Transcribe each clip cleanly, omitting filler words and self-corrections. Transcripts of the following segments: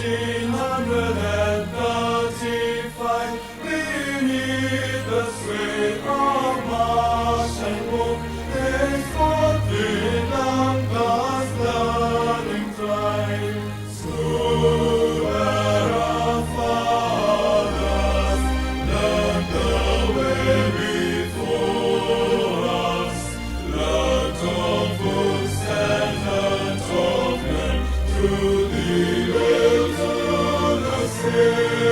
1835, beneath the sway of marsh and book, they fought with Lanca's learning tribe. So where our fathers learned the way before us, learned of books and learned of men, through the wilderness sea.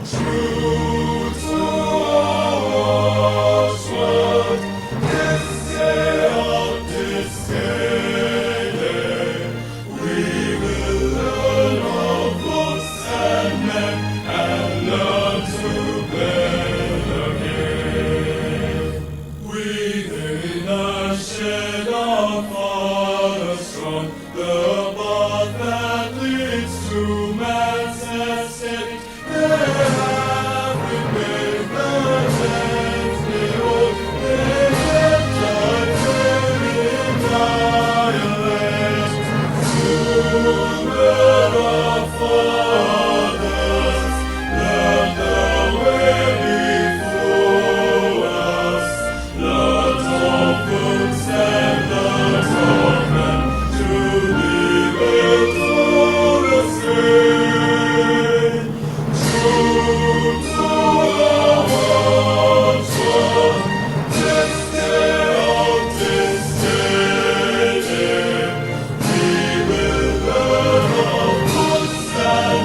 True to our watchword, this day of this day, we will learn of books and men, and learn to bend again. Within a shed our fathers trod the path that leads to man's estate. They have remained the tents, behold, they entered their entire land. Soon were our fathers learned the way before us, learned of books and learned of men, through the wilderness sea. True to our watchword, this day of this day, we will learn of books and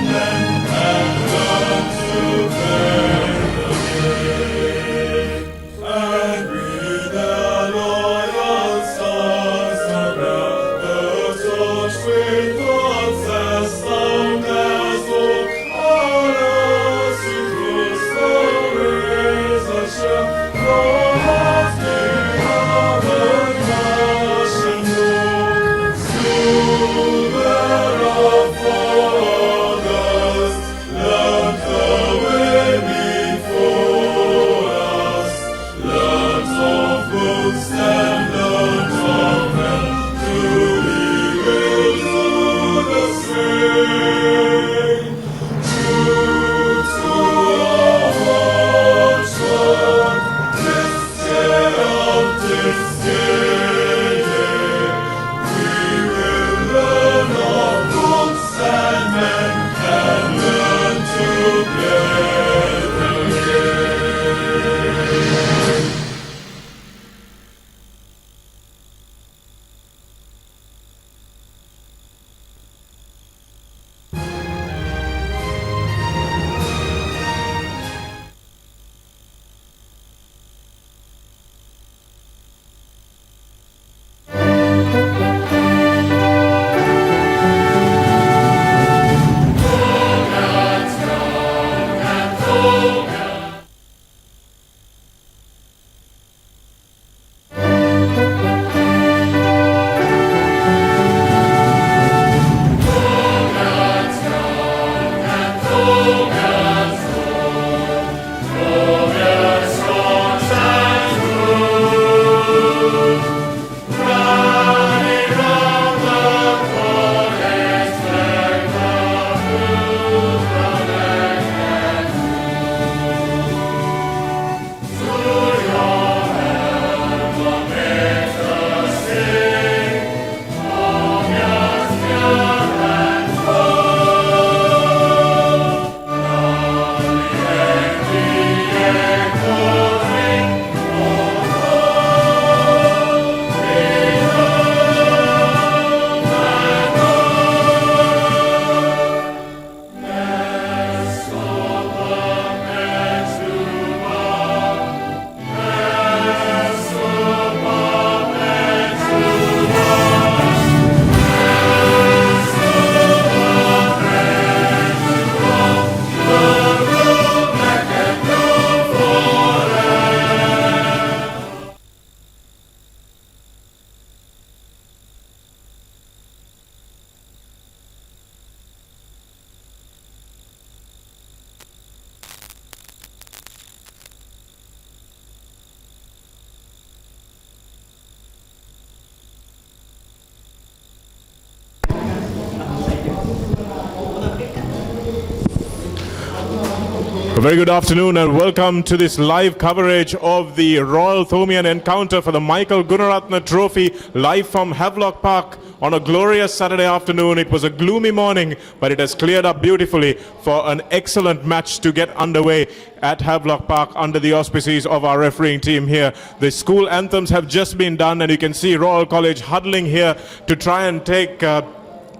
A very good afternoon and welcome to this live coverage of the Royal Thomian encounter for the Michael Gunaratne Trophy, live from Havelock Park on a glorious Saturday afternoon. It was a gloomy morning, but it has cleared up beautifully for an excellent match to get underway at Havelock Park under the auspices of our refereeing team here. The school anthems have just been done and you can see Royal College huddling here to try and take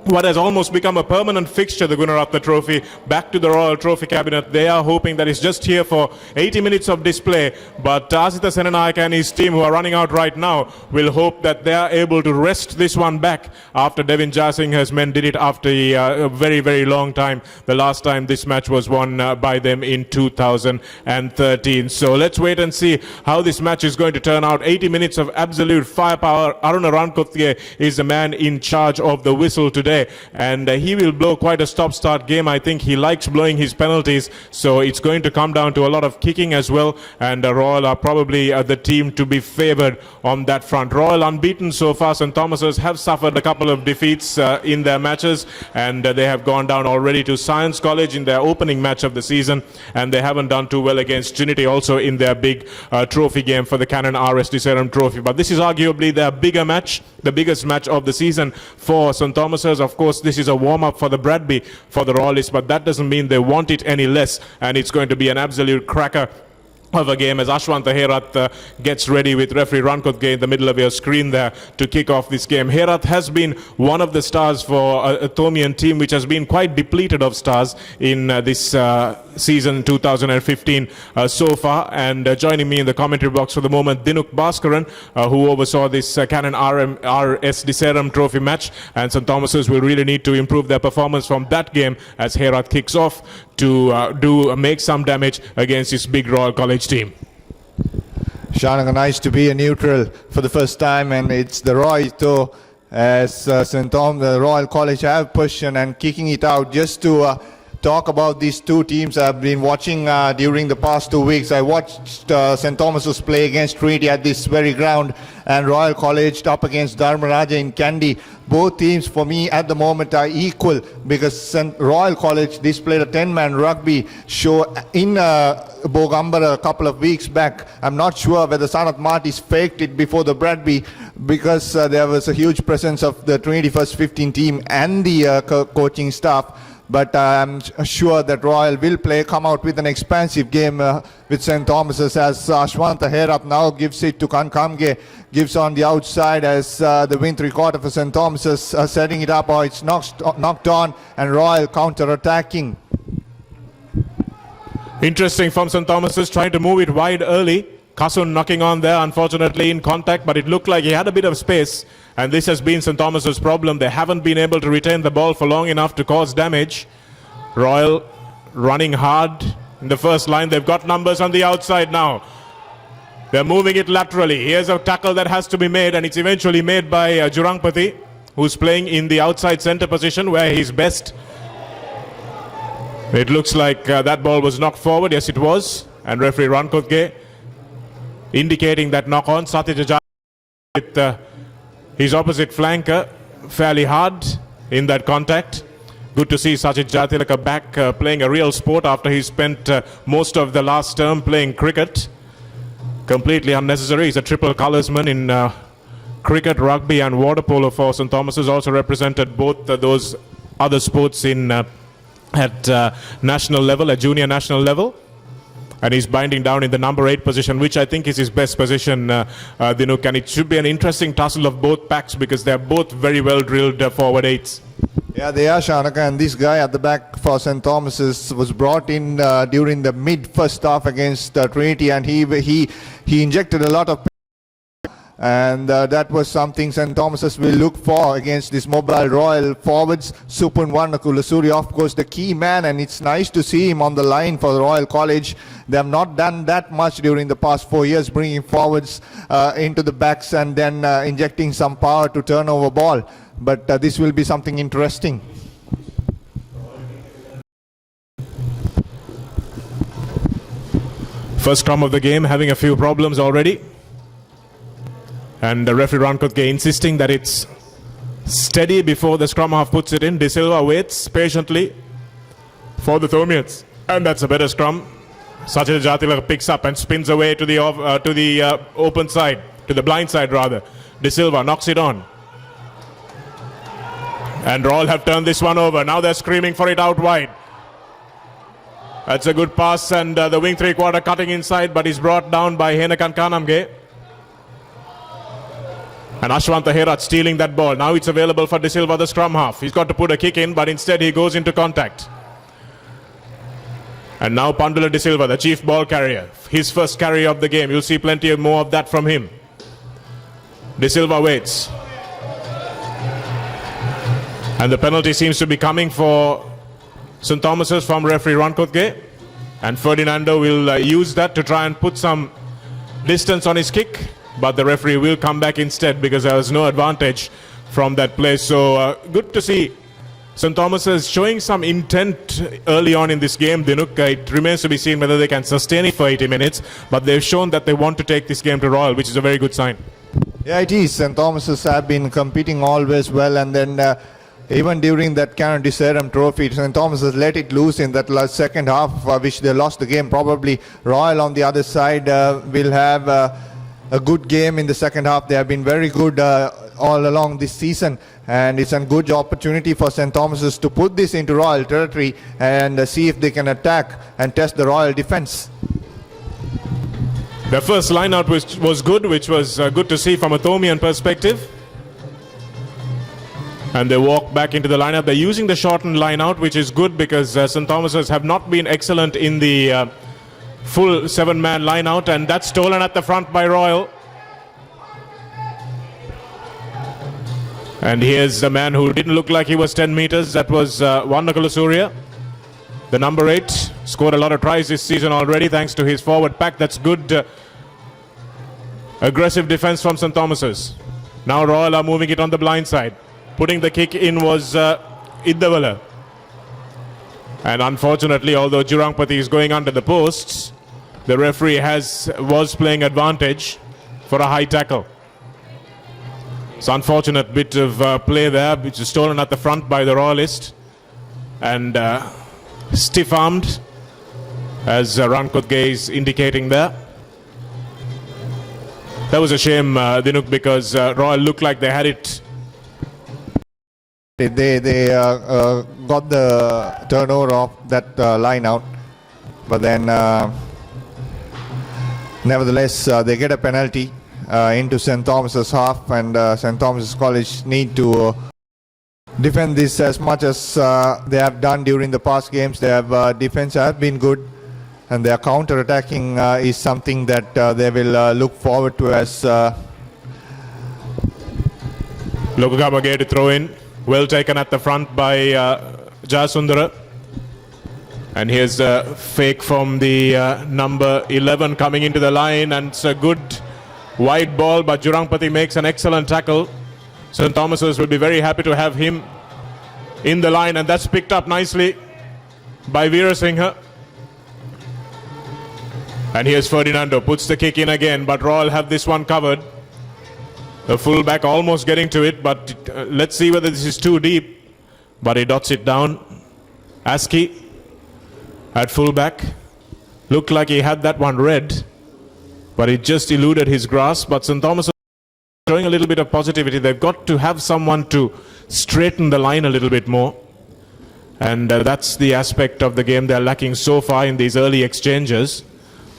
what has almost become a permanent fixture, the Gunaratne Trophy, back to the Royal Trophy Cabinet. They are hoping that it's just here for 80 minutes of display, but Asita Senanayake and his team, who are running out right now, will hope that they are able to wrest this one back after Devin Jasinghe's men did it after a very, very long time. The last time this match was won by them in 2013. So let's wait and see how this match is going to turn out. 80 minutes of absolute firepower. Aruna Rankothge is the man in charge of the whistle today. And he will blow quite a stop-start game. I think he likes blowing his penalties, so it's going to come down to a lot of kicking as well, and Royal are probably the team to be favoured on that front. Royal unbeaten so far. St Thomas's have suffered a couple of defeats in their matches, and they have gone down already to Science College in their opening match of the season, and they haven't done too well against Trinity also in their big trophy game for the Canon RS Deserum Trophy. But this is arguably their bigger match, the biggest match of the season for St Thomas's. Of course, this is a warm-up for the Rugby for the Royalists, but that doesn't mean they want it any less, and it's going to be an absolute cracker of a game as Ashwanta Herath gets ready with referee Rankothge in the middle of your screen there to kick off this game. Herath has been one of the stars for a Thomian team which has been quite depleted of stars in this season 2015 so far, and joining me in the commentary box for the moment, Dinuk Bhaskaran, who oversaw this Canon RS Deserum Trophy match, and St Thomas's will really need to improve their performance from that game as Herath kicks off to make some damage against this big Royal College team. Shanaka, nice to be a neutral for the first time, and it's the Roy though, as St Tom, the Royal College have pushed and kicking it out. Just to talk about these two teams I've been watching during the past 2 weeks. I watched St Thomas's play against Trinity at this very ground, and Royal College up against Dharmaraja in Kandy. Both teams for me at the moment are equal, because Royal College displayed a 10-man rugby show in Bogambara a couple of weeks back. I'm not sure whether Sanath Martis faked it before the Bradby, because there was a huge presence of the Trinity First 15 team and the coaching staff. But I'm sure that Royal will come out with an expansive game with St Thomas's, as Ashwanta Herath now gives it to Kankamge, gives on the outside as the win three-quarter for St Thomas's, setting it up. Oh, it's knocked on, and Royal counter-attacking. Interesting from St Thomas's, trying to move it wide early. Kasun knocking on there, unfortunately in contact, but it looked like he had a bit of space, and this has been St Thomas's problem. They haven't been able to retain the ball for long enough to cause damage. Royal running hard in the first line. They've got numbers on the outside now. They're moving it laterally. Here's a tackle that has to be made, and it's eventually made by Jurangpati, who's playing in the outside center position where he's best. It looks like that ball was knocked forward. Yes, it was. And referee Rankothge indicating that knock on. Satya with his opposite flanker fairly hard in that contact. Good to see Sajid Jatilaka back playing a real sport after he spent most of the last term playing cricket. Completely unnecessary. He's a triple colorsman in cricket, rugby and water polo for St Thomas's. Also represented both those other sports in at national level, at junior national level. And he's binding down in the number 8 position, which I think is his best position, Dinuk. And it should be an interesting tussle of both packs, because they're both very well drilled forward 8s. Yeah, they are, Shanaka, and this guy at the back for St Thomas's was brought in during the mid-first half against Trinity, and he injected a lot of, and that was something St Thomas's will look for against this mobile Royal forwards. Supun Kulasuri, of course, the key man, and it's nice to see him on the line for the Royal College. They have not done that much during the past 4 years, bringing forwards into the backs and then injecting some power to turn over ball. But this will be something interesting. First scrum of the game having a few problems already. And the referee Rankothge insisting that it's steady before the scrum half puts it in. De Silva waits patiently for the Thomians. And that's a better scrum. Sachin Jatilaka picks up and spins away to the open side, to the blind side rather. De Silva knocks it on. And Royal have turned this one over. Now they're screaming for it out wide. That's a good pass, and the wing three-quarter cutting inside, but he's brought down by Henakan Kanamge. And Ashwanta Herat stealing that ball. Now it's available for De Silva, the scrum half. He's got to put a kick in, but instead he goes into contact. And now Pandula De Silva, the chief ball carrier. His first carry of the game. You'll see plenty more of that from him. De Silva waits. And the penalty seems to be coming for St. Thomas's from referee Rankotge. And Ferdinando will use that to try and put some distance on his kick. But the referee will come back instead because there was no advantage from that play. So good to see St. Thomas's showing some intent early on in this game. Dinuk, it remains to be seen whether they can sustain it for 80 minutes. But they've shown that they want to take this game to Royal, which is a very good sign. Yeah, it is. St. Thomas's have been competing always well, and then even during that Kennedy Serum Trophy, St. Thomas's let it loose in that second half, which they lost the game. Probably Royal on the other side will have a good game in the second half. They have been very good all along this season, and it's a good opportunity for St. Thomas's to put this into Royal territory and see if they can attack and test the Royal defence. The first line-out was good, which was good to see from a Thomian perspective. And they walk back into the lineup. They're using the shortened line-out, which is good because St. Thomas's have not been excellent in the full seven-man line-out, and that's stolen at the front by Royal. And here's the man who didn't look like he was 10 meters. That was Wannakula Surya, the number 8. Scored a lot of tries this season already thanks to his forward pack. That's good aggressive defense from St. Thomas's. Now Royal are moving it on the blind side. Putting the kick in was Iddavala. And unfortunately, although Jurangpati is going under the posts, the referee was playing advantage for a high tackle. It's an unfortunate bit of play there, which is stolen at the front by the Royalist. And stiff-armed, as Rankotge is indicating there. That was a shame, Dinuk, because Royal looked like they had it. They got the turnover of that line out, but then nevertheless they get a penalty into St. Thomas's half, and St. Thomas's College need to defend this as much as they have done during the past games. Their defense have been good, and their counter-attacking is something that they will look forward to as Lokagama to throw in. Well taken at the front by Jayasundara. And here's a fake from the number 11 coming into the line, and it's a good wide ball, but Jurangpati makes an excellent tackle. St. Thomas's will be very happy to have him in the line, and that's picked up nicely by Veerasinghe. And here's Ferdinando, puts the kick in again, but Royal have this one covered. The fullback almost getting to it, but let's see whether this is too deep. But he dots it down. Askey at fullback. Looked like he had that one read, but it just eluded his grasp. But St. Thomas is showing a little bit of positivity. They've got to have someone to straighten the line a little bit more. And that's the aspect of the game they're lacking so far in these early exchanges.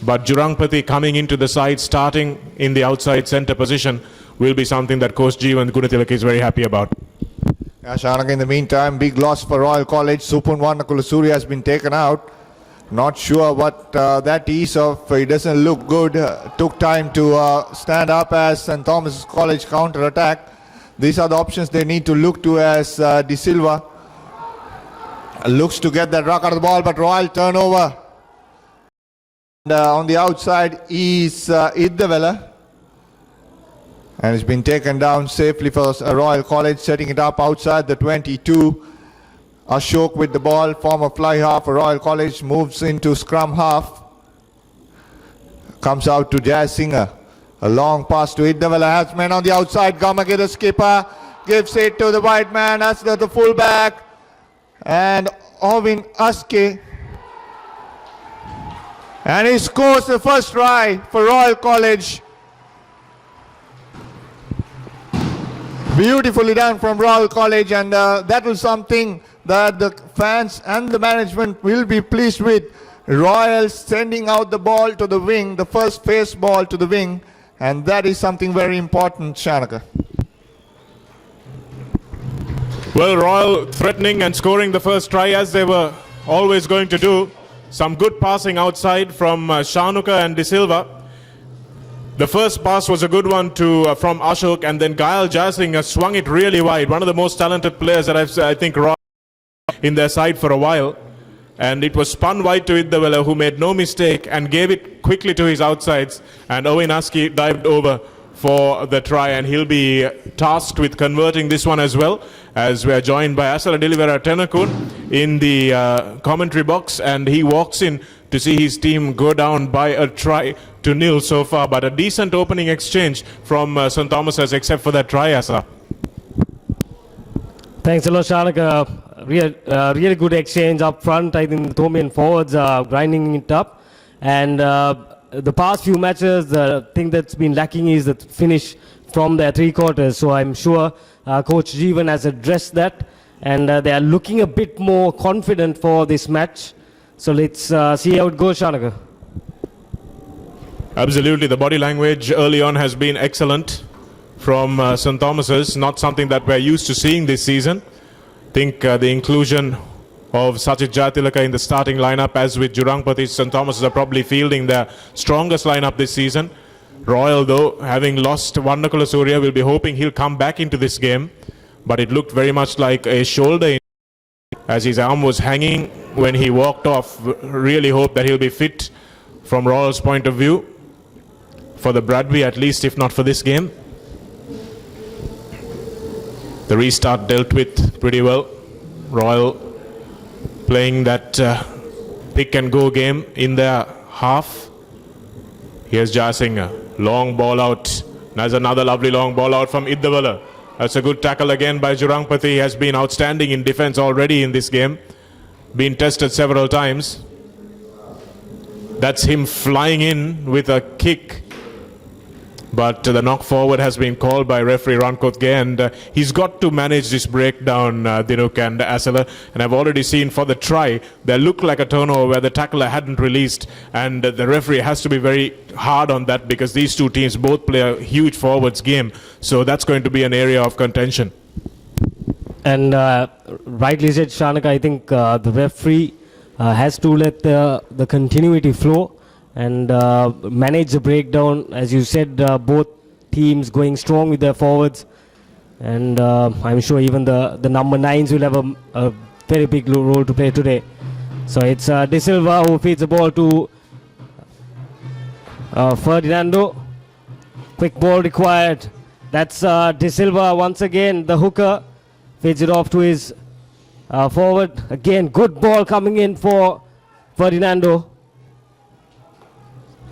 But Jurangpati coming into the side, starting in the outside centre position, will be something that Coach Jeevan Gunatilaka is very happy about. Yeah, Shanaka, in the meantime, big loss for Royal College. Supun Wannakula Surya has been taken out. Not sure what that is of. He doesn't look good. Took time to stand up as St. Thomas College counter-attack. These are the options they need to look to as De Silva looks to get that ruck out of the ball, but Royal turnover. And, on the outside is Iddavala. And it's been taken down safely for Royal College, setting it up outside the 22. Ashok with the ball, former fly half for Royal College, moves into scrum half. Comes out to Jayasinghe. A long pass to Iddavala, has men on the outside. Gamage, the skipper, gives it to the white man as the fullback. And Ovin Aske. And he scores the first try for Royal College. Beautifully done from Royal College, and that was something that the fans and the management will be pleased with. Royal sending out the ball to the wing, the first face ball to the wing, and that is something very important, Shanaka. Well, Royal threatening and scoring the first try as they were always going to do. Some good passing outside from Shanuka and De Silva. The first pass was a good one to from Ashok, and then Gail Jasing swung it really wide. One of the most talented players that I think Royal in their side for a while. And it was spun wide to Iddawala, who made no mistake and gave it quickly to his outsides. And Owen Askey dived over for the try, and he'll be tasked with converting this one as well, as we are joined by Asala Delivera Tenakun in the commentary box, and he walks in to see his team go down by a try to nil so far. But a decent opening exchange from St. Thomas's, except for that try, Asa. Thanks a lot, Shanaka. Really good exchange up front. I think the Thomian forwards are grinding it up. And the past few matches, the thing that's been lacking is the finish from their three quarters. So I'm sure Coach Jeevan has addressed that. And they are looking a bit more confident for this match. So let's see how it goes, Shanaka. Absolutely. The body language early on has been excellent from St. Thomas's. Not something that we're used to seeing this season. I think the inclusion of Sachit Jayatilaka in the starting lineup, as with Jurangpati, St. Thomas's are probably fielding their strongest lineup this season. Royal, though, having lost Varnakula Surya, will be hoping he'll come back into this game. But it looked very much like a shoulder injury, as his arm was hanging when he walked off. Really hope that he'll be fit from Royal's point of view for the Bradby, at least, if not for this game. The restart dealt with pretty well. Royal playing that pick and go game in their half. Here's Jasing, long ball out. There's another lovely long ball out from Iddawala. That's a good tackle again by Jurangpati. He has been outstanding in defense already in this game. Been tested several times. That's him flying in with a kick. But the knock forward has been called by referee Rankotge, and he's got to manage this breakdown, Dinuk and Asala. And I've already seen for the try, there looked like a turnover where the tackler hadn't released, and the referee has to be very hard on that, because these two teams both play a huge forwards game. So that's going to be an area of contention. And rightly said, Shanaka, I think the referee has to let the continuity flow and manage the breakdown. As you said, both teams going strong with their forwards, and I'm sure even the number 9s will have a very big role to play today. So it's De Silva who feeds the ball to Ferdinando. Quick ball required. That's De Silva once again, the hooker, feeds it off to his forward. Again, good ball coming in for Ferdinando.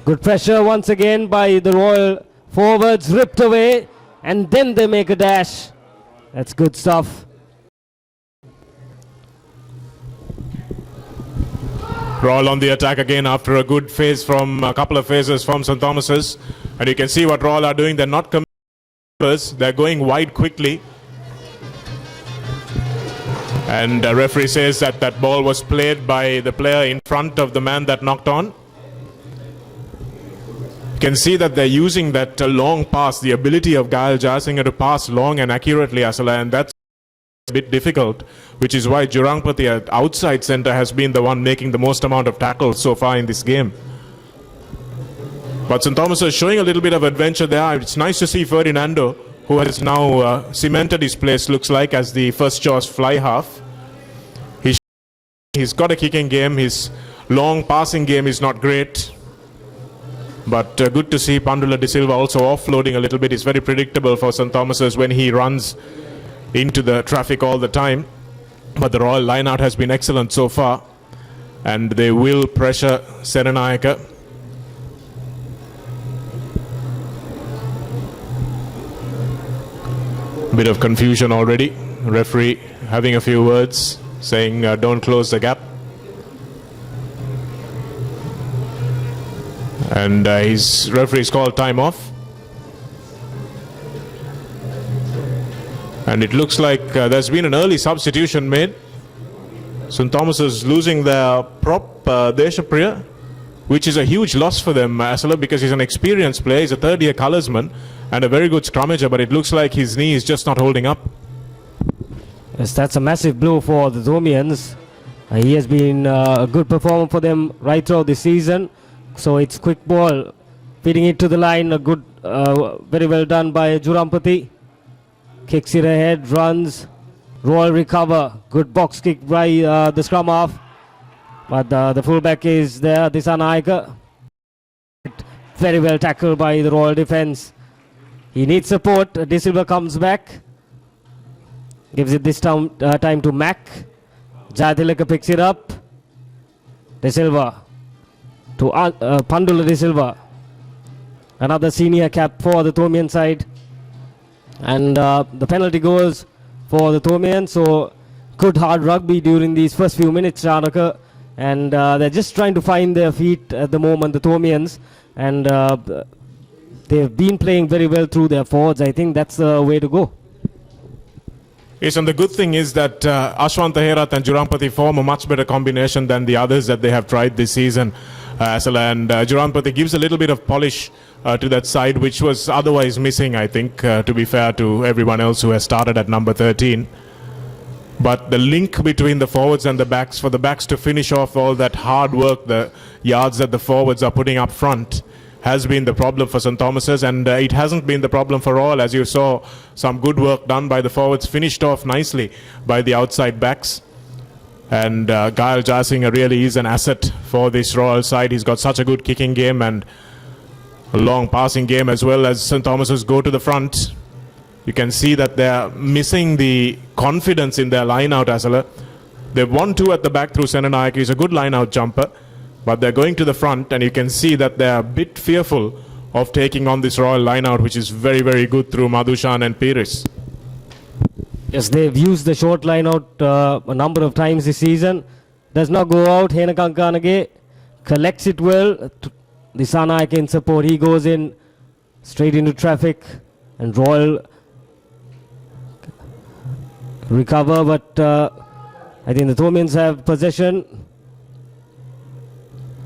Good pressure once again by the Royal forwards, ripped away, and then they make a dash. That's good stuff. Royal on the attack again after a good phase from a couple of phases from St. Thomas's. And you can see what Royal are doing. They're not coming. They're going wide quickly. And the referee says that that ball was played by the player in front of the man that knocked on. You can see that they're using that long pass, the ability of Gail Jasinger to pass long and accurately, Asala, and that's a bit difficult, which is why Jurangpati at outside centre has been the one making the most amount of tackles so far in this game. But St. Thomas is showing a little bit of adventure there. It's nice to see Ferdinando, who has now cemented his place, looks like, as the first choice fly half. He's got a kicking game. His long passing game is not great. But good to see Pandula De Silva also offloading a little bit. It's very predictable for St. Thomas's when he runs into the traffic all the time. But the Royal line-out has been excellent so far. And they will pressure Serenayaka. Bit of confusion already. Referee having a few words, saying don't close the gap. And his referee's called time off. And it looks like there's been an early substitution made. St. Thomas is losing their prop, Deshapriya, which is a huge loss for them, Asala, because he's an experienced player. He's a third-year colorsman and a very good scrummager, but it looks like his knee is just not holding up. Yes, that's a massive blow for the Thomians. He has been a good performer for them right throughout the season. So it's quick ball, feeding it to the line. A good, very well done by Jurampati. Kicks it ahead, runs. Royal recover. Good box kick by the scrum half. But the fullback is there, Disanaika. Very well tackled by the Royal defence. He needs support. De Silva comes back. Gives it this time to Mac. Jayatillaka picks it up. De Silva to Pandula De Silva. Another senior cap for the Thomian side. And the penalty goes for the Thomian. So good hard rugby during these first few minutes, Chanaka. And they're just trying to find their feet at the moment, the Thomians. And they've been playing very well through their forwards. I think that's the way to go. Yes, and the good thing is that Ashwanta Herat and Jurampati form a much better combination than the others that they have tried this season. And Jurampati gives a little bit of polish to that side, which was otherwise missing, I think, to be fair to everyone else who has started at number 13. But the link between the forwards and the backs, for the backs to finish off all that hard work, the yards that the forwards are putting up front, has been the problem for St. Thomas's, and it hasn't been the problem for all. As you saw, some good work done by the forwards, finished off nicely by the outside backs. And Gail Jayasinghe really is an asset for this Royal side. He's got such a good kicking game and a long passing game, as well as St. Thomas's go to the front. You can see that they're missing the confidence in their line-out, Asala. They've won 2 at the back through Senanaik. He's a good line-out jumper. But they're going to the front, and you can see that they're a bit fearful of taking on this Royal line-out, which is very, very good through Madhushan and Pires. Yes, they've used the short line-out a number of times this season. Does not go out. Henakankanage collects it well. Disanaika in support. He goes in straight into traffic, and Royal recover, but I think the Thomians have possession.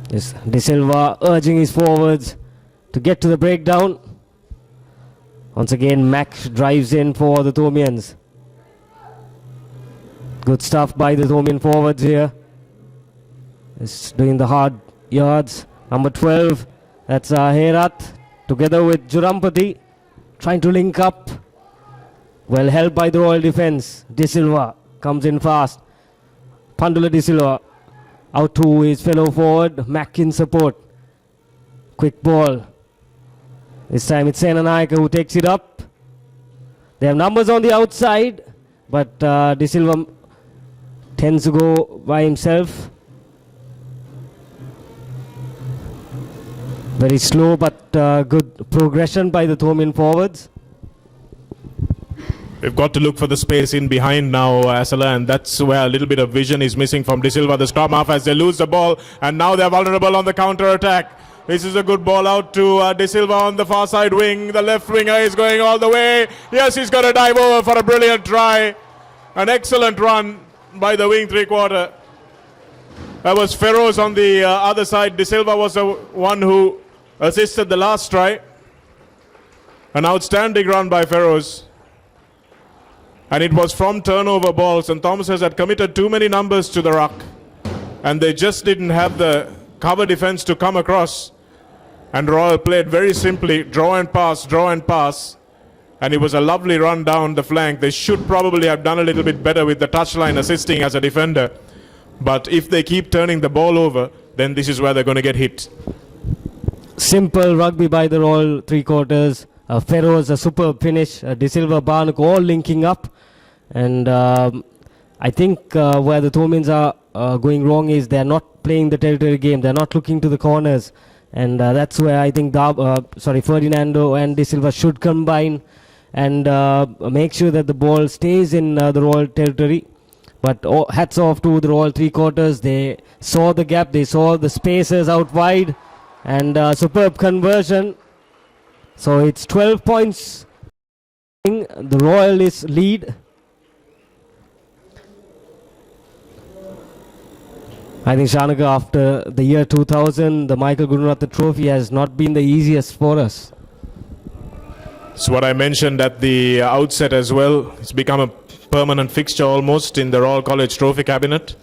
Yes, De Silva urging his forwards to get to the breakdown. Once again, Mac drives in for the Thomians. Good stuff by the Thomian forwards here. Is doing the hard yards. Number 12, that's Herat, together with Jurampati, trying to link up. Well held by the Royal defence. De Silva comes in fast. Pandula De Silva out to his fellow forward. Mac in support. Quick ball. This time it's Senanaika who takes it up. They have numbers on the outside, but De Silva tends to go by himself. Very slow, but good progression by the Thomian forwards. They've got to look for the space in behind now, Asala, and that's where a little bit of vision is missing from De Silva, the scrum half, as they lose the ball, and now they're vulnerable on the counter-attack. This is a good ball out to De Silva on the far side wing. The left winger is going all the way. Yes, he's got to dive over for a brilliant try. An excellent run by the wing three-quarter. That was Feroz on the other side. De Silva was the one who assisted the last try. An outstanding run by Feroz. And it was from turnover balls, and Thomas had committed too many numbers to the ruck. And they just didn't have the cover defense to come across. And Royal played very simply, draw and pass, draw and pass. And it was a lovely run down the flank. They should probably have done a little bit better with the touchline assisting as a defender. But if they keep turning the ball over, then this is where they're going to get hit. Simple rugby by the Royal three-quarters. Feroz, a superb finish. De Silva, Barnack, all linking up. And I think where the Thomians are going wrong is they're not playing the territory game. They're not looking to the corners. And that's where I think Ferdinando and De Silva should combine and make sure that the ball stays in the Royal territory. But hats off to the Royal three-quarters. They saw the gap. They saw the spaces out wide. and superb conversion. So it's 12 points. The Royalists lead. I think Shanaka, after the year 2000, the Michael Gunaratne Trophy has not been the easiest for us. It's what I mentioned at the outset as well. It's become a permanent fixture almost in the Royal College Trophy cabinet.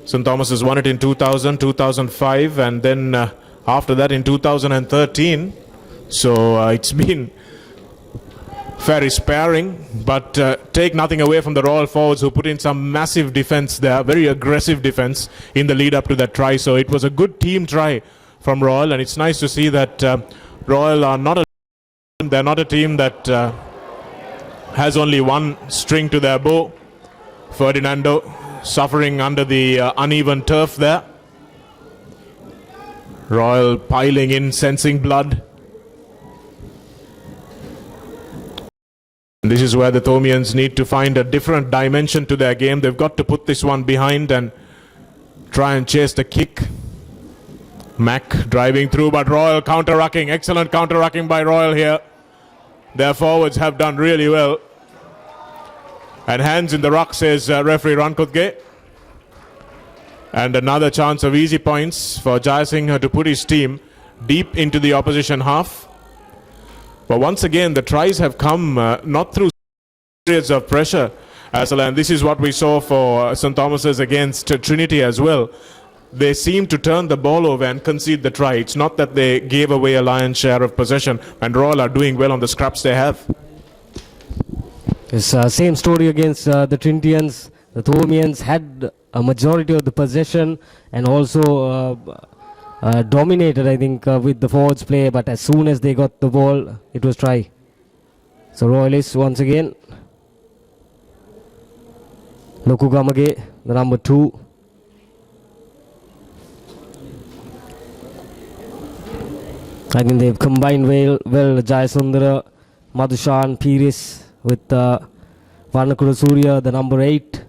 St. Thomas has won it in 2000, 2005, and then after that in 2013. So it's been very sparing, but take nothing away from the Royal forwards who put in some massive defence there, very aggressive defence in the lead up to that try. So it was a good team try from Royal, and it's nice to see that Royal are not they're not a team that has only one string to their bow. Ferdinando suffering under the uneven turf there. Royal piling in, sensing blood. This is where the Thomians need to find a different dimension to their game. They've got to put this one behind and try and chase the kick. Mack driving through, but Royal counter-rucking. Excellent counter-rucking by Royal here. Their forwards have done really well. And hands in the ruck, says referee Rankutge. And another chance of easy points for Jayasinghe to put his team deep into the opposition half. But once again, the tries have come not through periods of pressure, and this is what we saw for St. Thomas's against Trinity as well. They seem to turn the ball over and concede the try. It's not that they gave away a lion's share of possession, and Royal are doing well on the scraps they have. It's same story against the Trinitians. The Thomians had a majority of the possession and also dominated, I think, with the forwards play, but as soon as they got the ball, it was try. So Royalists once again. Loku Gamage, the number 2. I think they've combined well Jayasundara, Madhushan, Piris with Varnakura Surya, the number 8.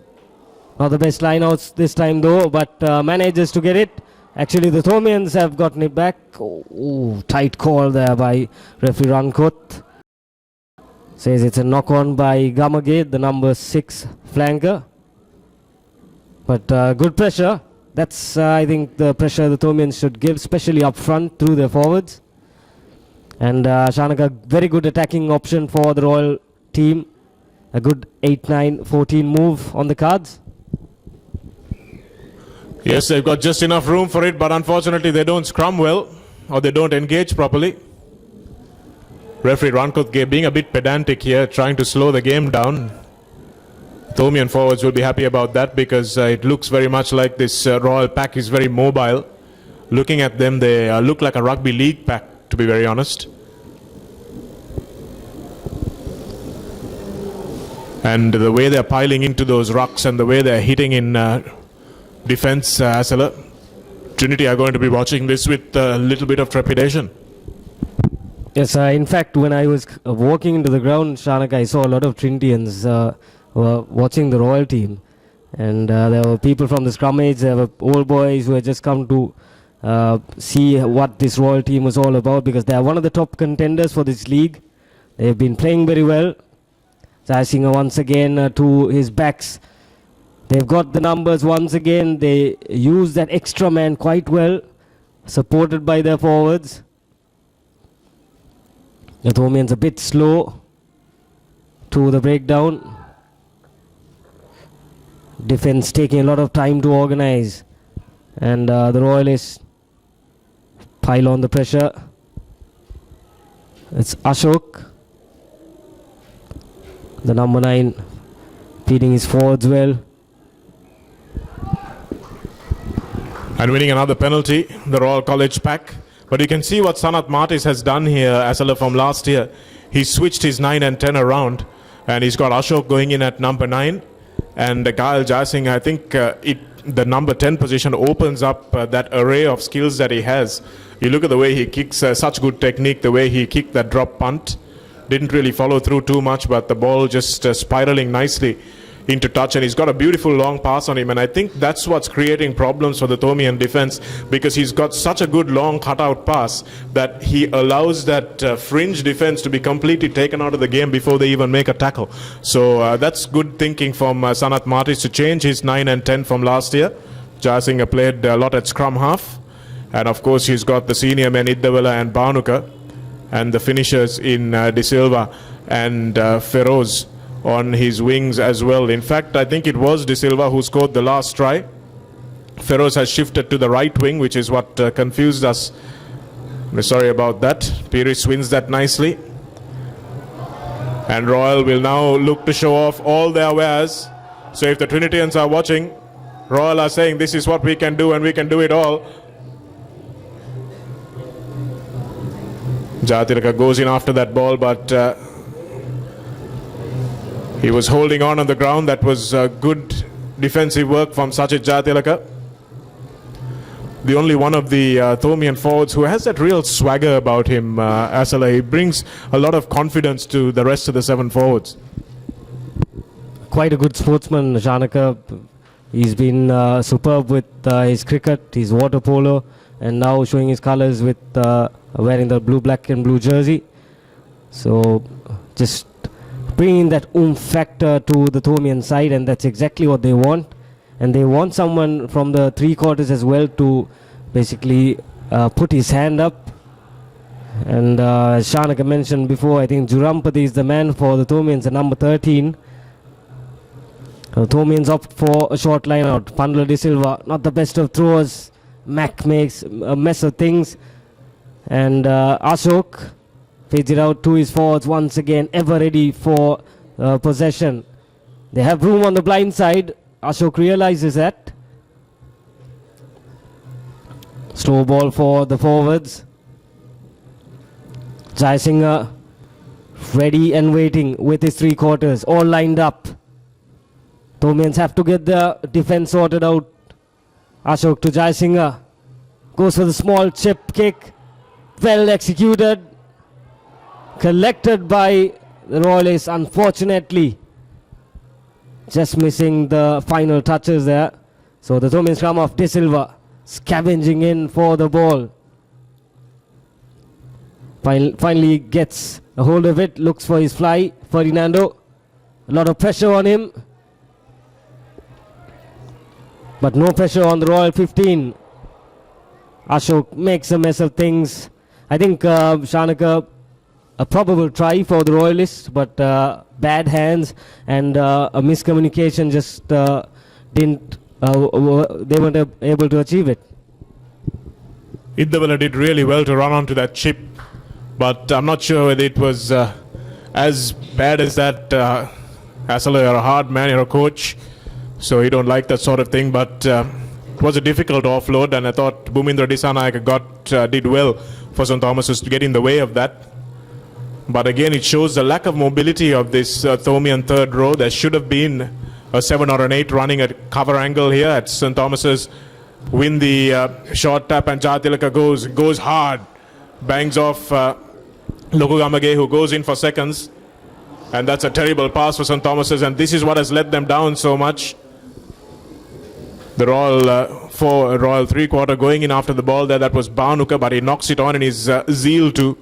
Not the best lineouts this time though, but manages to get it. Actually, the Thomians have gotten it back. Oh, tight call there by referee Rankut. Says it's a knock-on by Gamage, the number 6 flanker. But good pressure. That's, I think, the pressure the Thomians should give, especially up front through their forwards. And Shanaka, very good attacking option for the Royal team. A good 8-9-14 move on the cards. Yes, they've got just enough room for it, but unfortunately they don't scrum well, or they don't engage properly. Referee Rankutge being a bit pedantic here, trying to slow the game down. Thomian forwards will be happy about that because it looks very much like this Royal pack is very mobile. Looking at them, they look like a rugby league pack, to be very honest. And the way they're piling into those rucks and the way they're hitting in defense, Asala, Trinity are going to be watching this with a little bit of trepidation. Yes, in fact, when I was walking into the ground, Shanaka, I saw a lot of Trinitians were watching the Royal team. And there were people from the scrummage, there were old boys who had just come to see what this Royal team was all about, because they are one of the top contenders for this league. They've been playing very well. Jayasinghe once again to his backs. They've got the numbers once again. They use that extra man quite well, supported by their forwards. The Thomians a bit slow to the breakdown. Defense taking a lot of time to organize. And the Royalists pile on the pressure. It's Ashok, the number 9, feeding his forwards well. And winning another penalty, the Royal College pack. But you can see what Sanat Martis has done here, Asala, from last year. He switched his 9 and 10 around, and he's got Ashok going in at number 9. And Kyle Jayasinghe, I think the number 10 position opens up that array of skills that he has. You look at the way he kicks, such good technique, the way he kicked that drop punt. Didn't really follow through too much, but the ball just spiraling nicely into touch, and he's got a beautiful long pass on him, and I think that's what's creating problems for the Thomian defense, because he's got such a good long cutout pass that he allows that fringe defense to be completely taken out of the game before they even make a tackle. So that's good thinking from Sanath Martis to change his 9 and 10 from last year. Jayasinghe played a lot at scrum half, and of course he's got the senior men Iddavala and Bhanuka, and the finishers in De Silva and Feroz on his wings as well. In fact, I think it was De Silva who scored the last try. Feroz has shifted to the right wing, which is what confused us. We're sorry about that. Pirish wins that nicely. And Royal will now look to show off all their wares. So if the Trinitarians are watching, Royal are saying this is what we can do and we can do it all. Jayatilaka goes in after that ball, but he was holding on the ground. That was good defensive work from Sachit Jayatilaka. The only one of the Thomian forwards who has that real swagger about him, Asala. He brings a lot of confidence to the rest of the 7 forwards. Quite a good sportsman, Shanaka. He's been superb with his cricket, his water polo, and now showing his colours with wearing the blue, black and blue jersey. So just bringing that factor to the Thomian side, and that's exactly what they want. And they want someone from the 3 quarters as well to basically put his hand up. And as Shanaka mentioned before, I think Jurampati is the man for the Thomians at number 13. Thomians opt for a short line out. Pandula De Silva, not the best of throwers. Mac makes a mess of things. And Ashok fades it out to his forwards once again, ever ready for possession. They have room on the blind side. Ashok realizes that. Slow ball for the forwards. Jayasinghe ready and waiting with his 3 quarters, all lined up. Thomians have to get the defense sorted out. Ashok to Jayasinghe. Goes for the small chip kick. Well executed. Collected by the Royalists, unfortunately. Just missing the final touches there. So the Thomians come off. De Silva scavenging in for the ball. Finally gets a hold of it. Looks for his fly. Ferdinando. A lot of pressure on him. But no pressure on the Royal 15. Ashok makes a mess of things. I think Shanaka, a probable try for the Royalists, but bad hands and a miscommunication just didn't, they weren't able to achieve it. Iddavala did really well to run onto that chip, but I'm not sure whether it was as bad as that. Asala, you're a hard man, you're a coach, so you don't like that sort of thing, but it was a difficult offload, and I thought Bhumindra Dissanayake did well for St. Thomas's to get in the way of that. But again, it shows the lack of mobility of this Thomian third row. There should have been a 7 or an 8 running at cover angle here at St. Thomas's. Win the short tap, and Jayatilaka goes hard. Bangs off Lokugamage, who goes in for seconds. And that's a terrible pass for St. Thomas's, and this is what has let them down so much. The Royal 3-quarter going in after the ball there. That was Bhanuka, but he knocks it on in his zeal to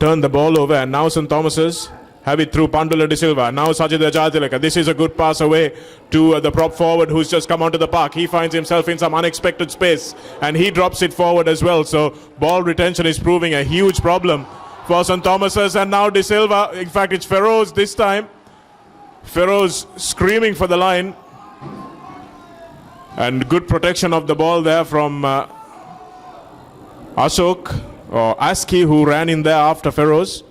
turn the ball over. And now St. Thomas's have it through Pandula De Silva. Now Sajida Jayatilaka. This is a good pass away to the prop forward who's just come onto the park. He finds himself in some unexpected space, and he drops it forward as well. So ball retention is proving a huge problem for St. Thomas's. And now De Silva, in fact it's Feroz this time. Feroz screaming for the line. And good protection of the ball there from Ashok, or Aski, who ran in there after Feroz.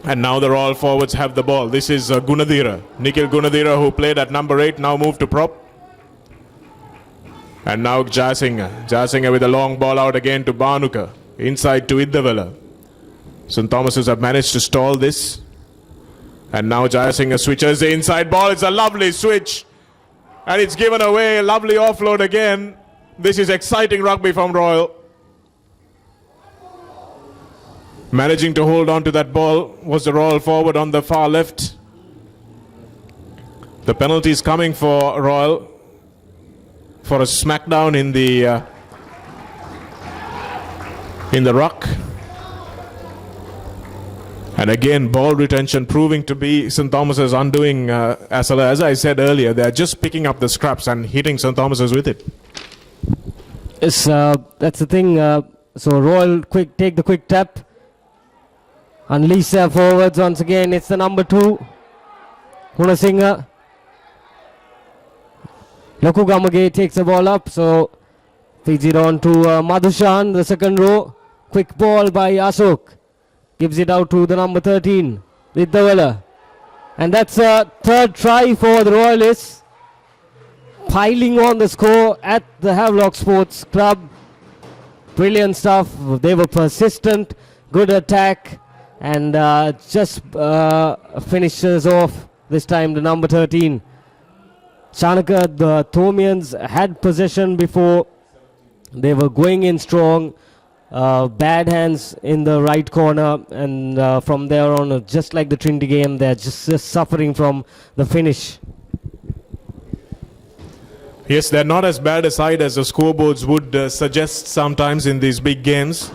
And now the Royal forwards have the ball. This is Gunadhira. Nikhil Gunadhira, who played at number 8, now moved to prop. And now Jayasinghe. Jayasinghe with a long ball out again to Bhanuka. Inside to Iddavala. St. Thomas's have managed to stall this. And now Jayasinghe switches the inside ball. It's a lovely switch. And it's given away. A lovely offload again. This is exciting rugby from Royal. Managing to hold on to that ball was the Royal forward on the far left. The penalty is coming for Royal for a smackdown in the ruck. And again, ball retention proving to be St. Thomas's undoing. As I said earlier, they're just picking up the scraps and hitting St. Thomas's with it. Yes, that's the thing. So Royal take the quick tap. Unleash their forwards once again. It's the number 2, Hunasinghe. Loku Gamage takes the ball up. So feeds it on to Madhushan, the second row. Quick ball by Ashok. Gives it out to the number 13, Viddawala. And that's a third try for the Royalists. Piling on the score at the Havelock Sports Club. Brilliant stuff. They were persistent. Good attack. And just finishes off this time the number 13. Chanaka, the Thomians had possession before. They were going in strong. Bad hands in the right corner, and from there on, just like the Trinity game, they're just suffering from the finish. Yes, they're not as bad a side as the scoreboards would suggest sometimes in these big games.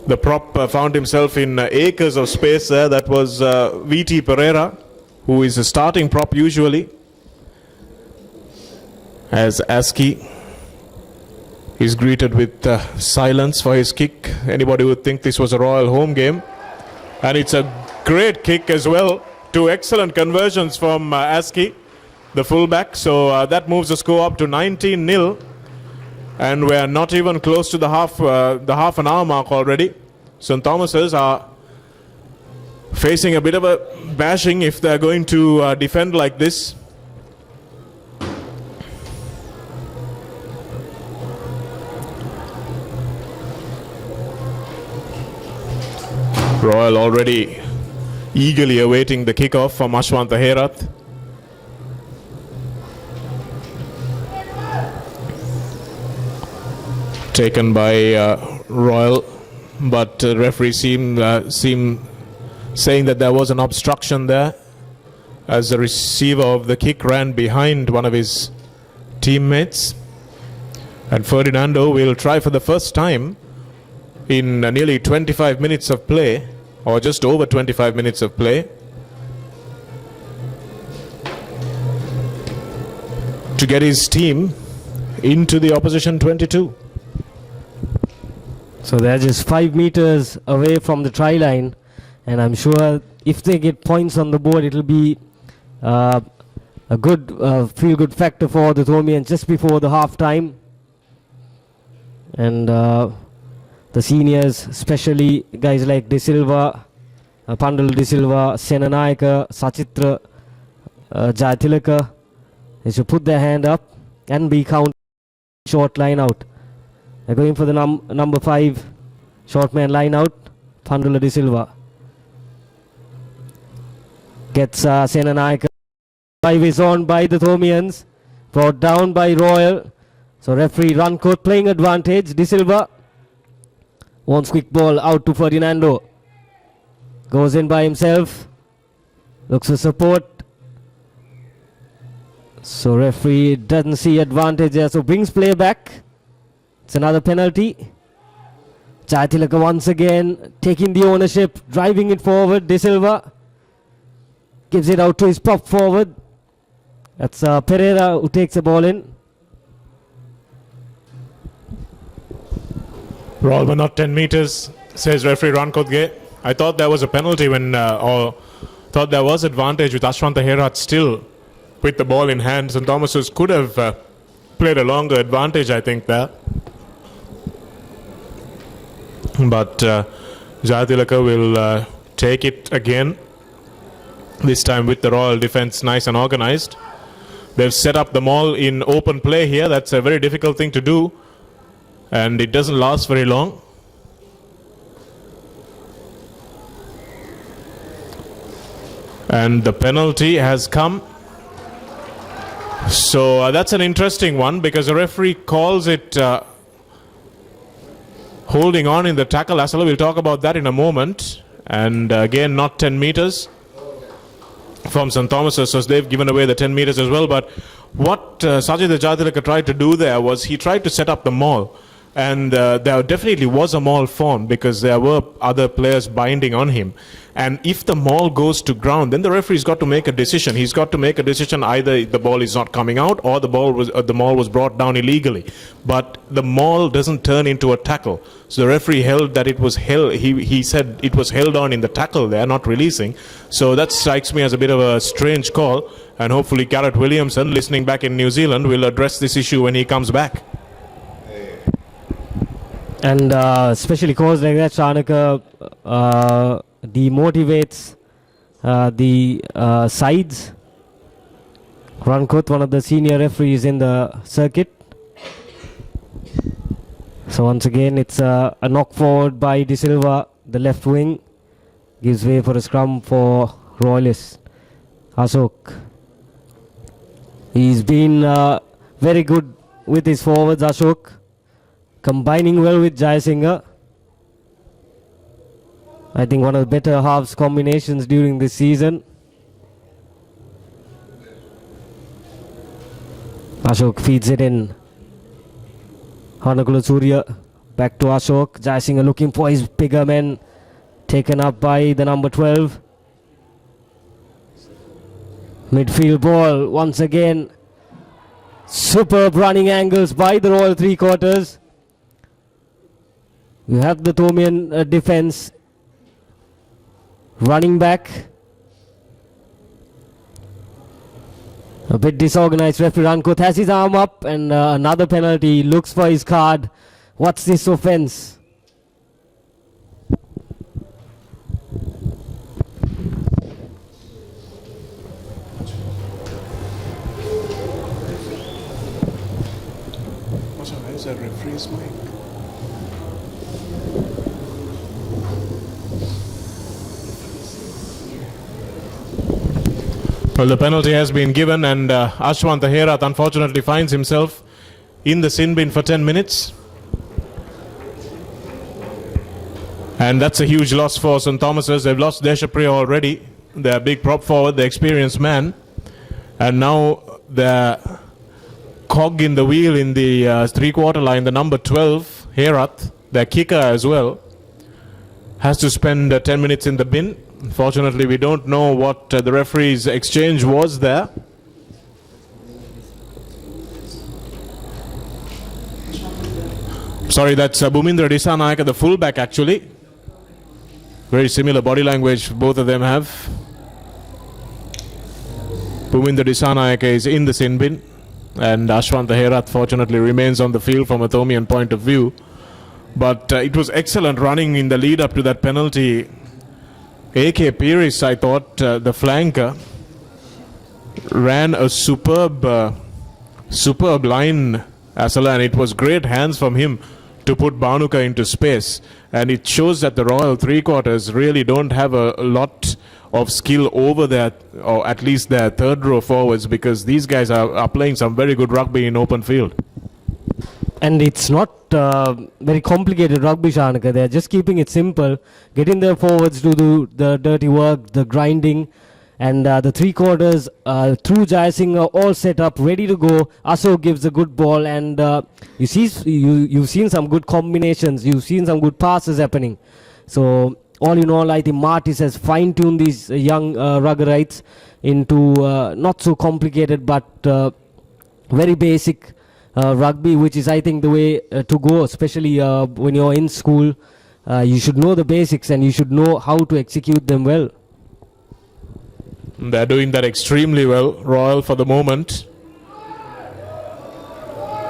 The prop found himself in acres of space there. That was VT Pereira, who is a starting prop usually, as ASCII is greeted with silence for his kick. Anybody would think this was a Royal home game. And it's a great kick as well. 2 excellent conversions from ASCII, the fullback. So that moves the score up to 19-0. And we're not even close to the half an hour mark already. St. Thomas's are facing a bit of a bashing if they're going to defend like this. Royal already eagerly awaiting the kickoff from Ashwanta Herath. Taken by Royal, but referee seemed saying that there was an obstruction there, as the receiver of the kick ran behind one of his teammates. And Ferdinando will try for the first time in nearly 25 minutes of play, or just over 25 minutes of play, to get his team into the opposition 22. So they're just 5 meters away from the try line, and I'm sure if they get points on the board, it'll be a good feel-good factor for the Thomians just before the half time. And the seniors, especially guys like De Silva, Pandal De Silva, Senanayaka, Sachitra, Jatilaka, they should put their hand up and be counted. Short line out. They're going for the number 5 short man line out. Pandal De Silva gets Senanayaka. 5 is on by the Thomians, brought down by Royal. So referee Runcourt playing advantage. De Silva wants quick ball out to Ferdinando. Goes in by himself. Looks for support. So referee doesn't see advantage there. So brings play back. It's another penalty. Chatilaka once again taking the ownership, driving it forward. De Silva gives it out to his prop forward. That's Pereira who takes the ball in. Royal were not 10 meters, says referee Rankodge. I thought there was a penalty or thought there was advantage with Ashwanta Herath still with the ball in hand. St. Thomas's could have played a longer advantage, I think, there. But Jayatilaka will take it again, this time with the Royal defense nice and organized. They've set up the maul in open play here. That's a very difficult thing to do, and it doesn't last very long. And the penalty has come. So that's an interesting one, because the referee calls it holding on in the tackle. Asala, we'll talk about that in a moment. And again, not 10 meters. from St. Thomas's, so they've given away the 10 meters as well. But what Sajid Jatilaka tried to do there was he tried to set up the maul. And there definitely was a maul formed because there were other players binding on him. And if the maul goes to ground, then the referee's got to make a decision. He's got to make a decision either the ball is not coming out or the maul was brought down illegally. But the maul doesn't turn into a tackle. So the referee held that it was held. He said it was held on in the tackle there, not releasing. So that strikes me as a bit of a strange call. And hopefully Garrett Williamson, listening back in New Zealand, will address this issue when he comes back. And especially calls like that, Shanaka demotivates the sides. Rankot, one of the senior referees in the circuit. So once again, it's a knock forward by De Silva, the left wing. Gives way for a scrum for Royalists. Ashok. He's been very good with his forwards, Ashok. Combining well with Jayasinghe. I think one of the better halves combinations during this season. Ashok feeds it in. Hanakula Surya back to Ashok. Jayasinghe looking for his bigger men. Taken up by the number 12. Midfield ball once again. Superb running angles by the Royal three quarters. You have the Thomian defense running back. A bit disorganized. Referee Rankot has his arm up and another penalty. Looks for his card. What's this offense? Where's the referee's mic? Well, the penalty has been given, and Ashwant Herath unfortunately finds himself in the sin bin for 10 minutes. And that's a huge loss for St. Thomas's. They've lost Deshapriya already, their big prop forward, the experienced man. And now the cog in the wheel in the three-quarter line, the number 12, Herath, their kicker as well, has to spend 10 minutes in the bin. Unfortunately, we don't know what the referee's exchange was there. Sorry, that's Bhumindra Disanayake, the fullback actually. Very similar body language both of them have. Bhumindra Disanayake is in the sin bin, and Ashwant Herath fortunately remains on the field from a Thomian point of view. But it was excellent running in the lead up to that penalty. A.K. Peiris, I thought, the flanker, ran a superb line, Asala, and it was great hands from him to put Bhanuka into space. And it shows that the Royal three quarters really don't have a lot of skill over their, or at least their third row forwards, because these guys are playing some very good rugby in open field. And it's not very complicated rugby, Shanaka. They're just keeping it simple, getting their forwards to do the dirty work, the grinding, and the three quarters through Jayasinghe all set up, ready to go. Ashok gives a good ball, and you've seen some good combinations. You've seen some good passes happening. So all in all, I think Martis has fine-tuned these young Ruggerites into not so complicated but very basic rugby, which is, I think, the way to go, especially when you're in school. You should know the basics and you should know how to execute them well. They're doing that extremely well, Royal, for the moment.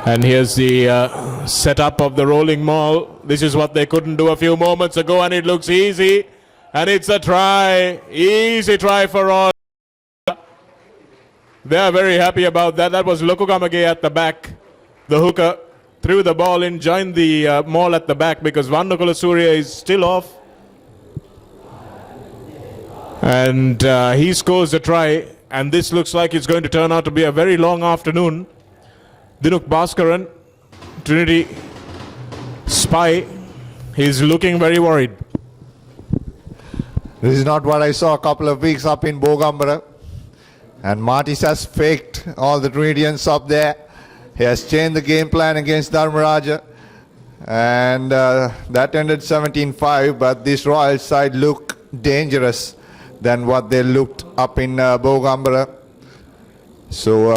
And here's the setup of the rolling maul. This is what they couldn't do a few moments ago, and it looks easy. And it's a try. Easy try for Royal. They're very happy about that. That was Lokugamage at the back. The hooker threw the ball in, joined the maul at the back because Vanukula Surya is still off. And he scores a try. And this looks like it's going to turn out to be a very long afternoon. Dinuk Bhaskaran, Trinity spy, he's looking very worried. This is not what I saw a couple of weeks up in Bogambara. And Martis has faked all the Trinitians up there. He has changed the game plan against Dharmaraja. And that ended 17-5, but this Royal side look dangerous than what they looked up in Bogambara. So,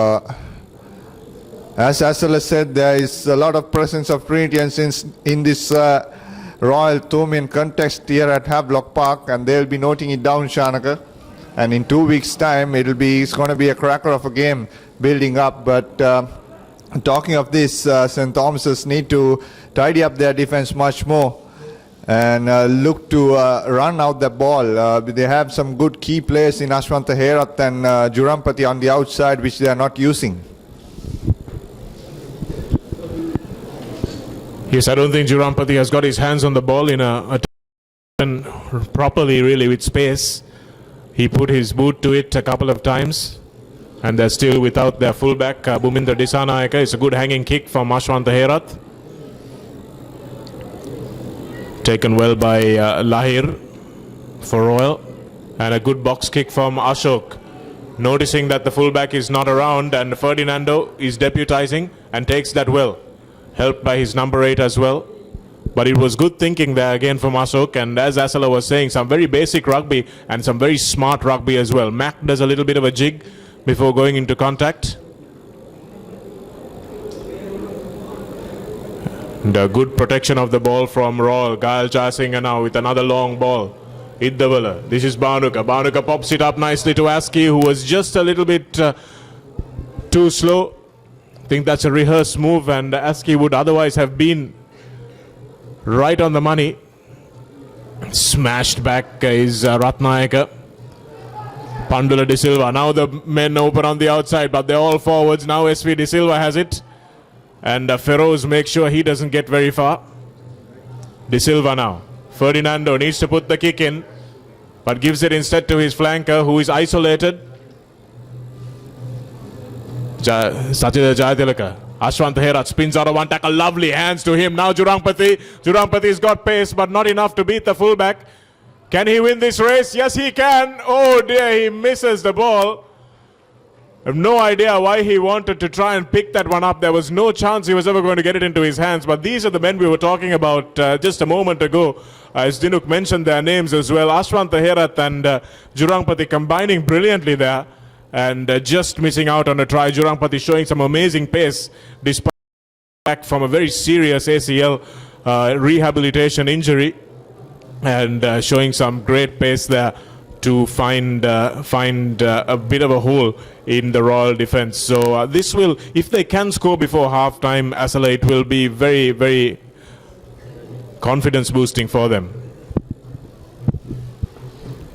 as Asala said, there is a lot of presence of Trinitians in this Royal Thomian context here at Havelock Park, and they'll be noting it down, Shanaka. And in 2 weeks' time, it's going to be a cracker of a game building up. But talking of this, St. Thomas's need to tidy up their defense much more and look to run out the ball. They have some good key players in Ashwanta Herath and Jurampati on the outside, which they are not using. Yes, I don't think Jurampati has got his hands on the ball in a properly, really, with space. He put his boot to it a couple of times, and they're still without their fullback, Bhumindra Disanayaka. It's a good hanging kick from Ashwanta Herath. Taken well by Lahir for Royal, and a good box kick from Ashok. Noticing that the fullback is not around, and Ferdinando is deputizing and takes that well. Helped by his number 8 as well. But it was good thinking there again from Ashok, and as Asala was saying, some very basic rugby and some very smart rugby as well. Mac does a little bit of a jig before going into contact. And a good protection of the ball from Royal. Gail Jayasinghe now with another long ball. Iddavala. This is Bhanuka. Bhanuka pops it up nicely to Aski, who was just a little bit too slow. I think that's a rehearsed move, and Aski would otherwise have been right on the money. Smashed back is Ratnayaka. Pandula De Silva. Now the men open on the outside, but they're all forwards. Now SV De Silva has it. And Feroz makes sure he doesn't get very far. De Silva now. Ferdinando needs to put the kick in, but gives it instead to his flanker, who is isolated. Satya Jayatilaka. Ashwanta Herath spins out of one tackle. Lovely hands to him. Now Jurampati. Jurampati's got pace, but not enough to beat the fullback. Can he win this race? Yes, he can. Oh dear, he misses the ball. I have no idea why he wanted to try and pick that one up. There was no chance he was ever going to get it into his hands. But these are the men we were talking about just a moment ago. As Dinuk mentioned their names as well. Ashwanta Herath and Jurampati combining brilliantly there. And just missing out on a try. Jurampati showing some amazing pace despite back from a very serious ACL rehabilitation injury. And showing some great pace there to find a bit of a hole in the Royal defence. So this will, if they can score before half-time, Asala, it will be very, very confidence boosting for them.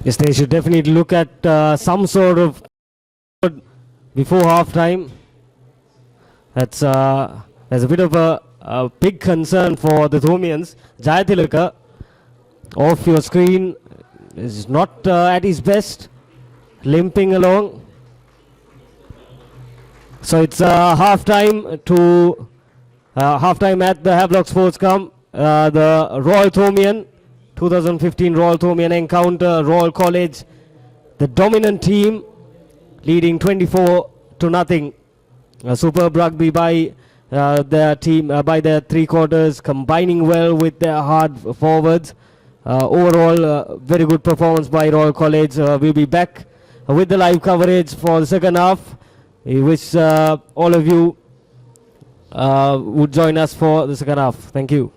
Yes, they should definitely look at some sort of before half-time. There's a bit of a big concern for the Thomians. Jayatilaka off your screen is not at his best, limping along. So it's half-time to half-time at the Havelock SportsCome. The Royal Thomian 2015 Royal Thomian encounter. Royal College, the dominant team, leading 24-0. Superb rugby by their team, by their three quarters, combining well with their hard forwards. Overall, very good performance by Royal College. We'll be back with the live coverage for the second half. We wish all of you would join us for the second half. Thank you.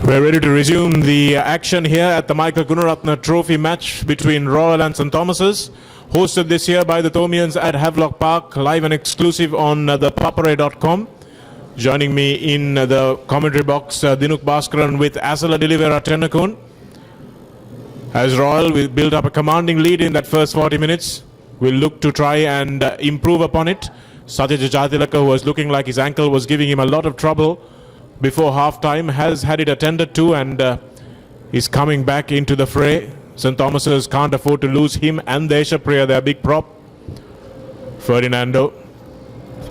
We're ready to resume the action here at the Michael Gunaratne Trophy match between Royal and St. Thomas's, hosted this year by the Thomians at Havelock Park, live and exclusive on the papare.com. Joining me in the commentary box, Dinuk Bhaskaran with Asala Delivera Tennakun. As Royal will build up a commanding lead in that first 40 minutes, we'll look to try and improve upon it. Satyaja Jatilaka, who was looking like his ankle was giving him a lot of trouble before half-time, has had it attended to and is coming back into the fray. St. Thomas's can't afford to lose him and Deshapriya, their big prop. Ferdinando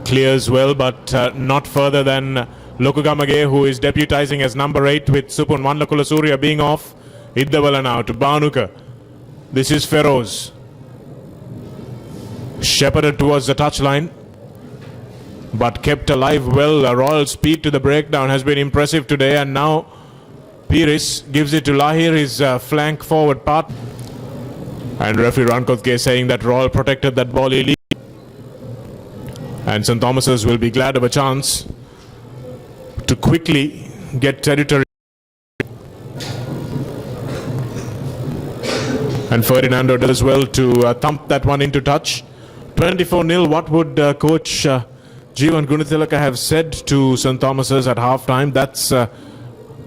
clears well, but not further than Lokugamage, who is deputizing as number 8 with Supun Wanlakula Surya being off. Iddavala now to Banuka. This is Feroz. Shepherded towards the touchline, but kept alive well. Royal speed to the breakdown has been impressive today, and now Piris gives it to Lahir, his flank forward part. And referee Rankotke saying that Royal protected that ball illegally. And St. Thomas's will be glad of a chance to quickly get territory. And Ferdinando does well to thump that one into touch. 24-0. What would coach Jeevan Gunithilaka have said to St. Thomas's at half-time? That's the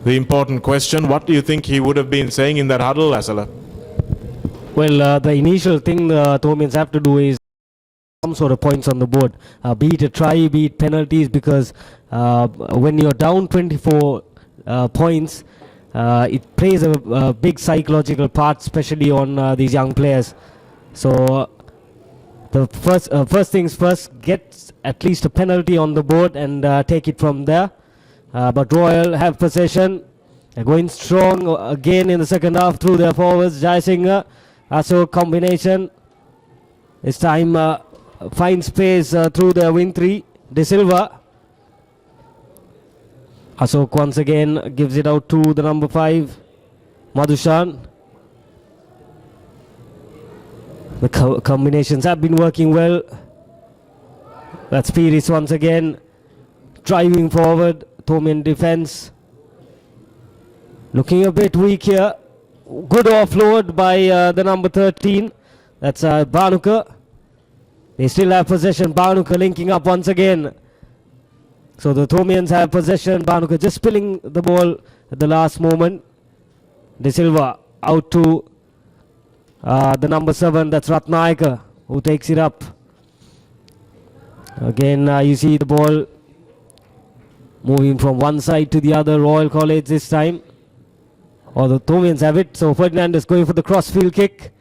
important question. What do you think he would have been saying in that huddle, Asala? Well, the initial thing the Thomians have to do is some sort of points on the board. Be it a try, be it penalties, because when you're down 24 points, it plays a big psychological part, especially on these young players. So the first things first, get at least a penalty on the board and take it from there. But Royal have possession. They're going strong again in the second half through their forwards. Jai Singh, Ashok combination. This time find space through the wing three. De Silva. Ashok once again gives it out to the number 5, Madhushan. The combinations have been working well. That's Piris once again driving forward. Thomian defense looking a bit weak here. Good offload by the number 13. That's Banuka. They still have possession. Banuka linking up once again. So the Thomians have possession. Banuka just spilling the ball at the last moment. De Silva out to the number 7. That's Ratnayaka, who takes it up. Again, you see the ball moving from one side to the other. Royal College this time. Or the Thomians have it. So Ferdinand is going for the crossfield kick.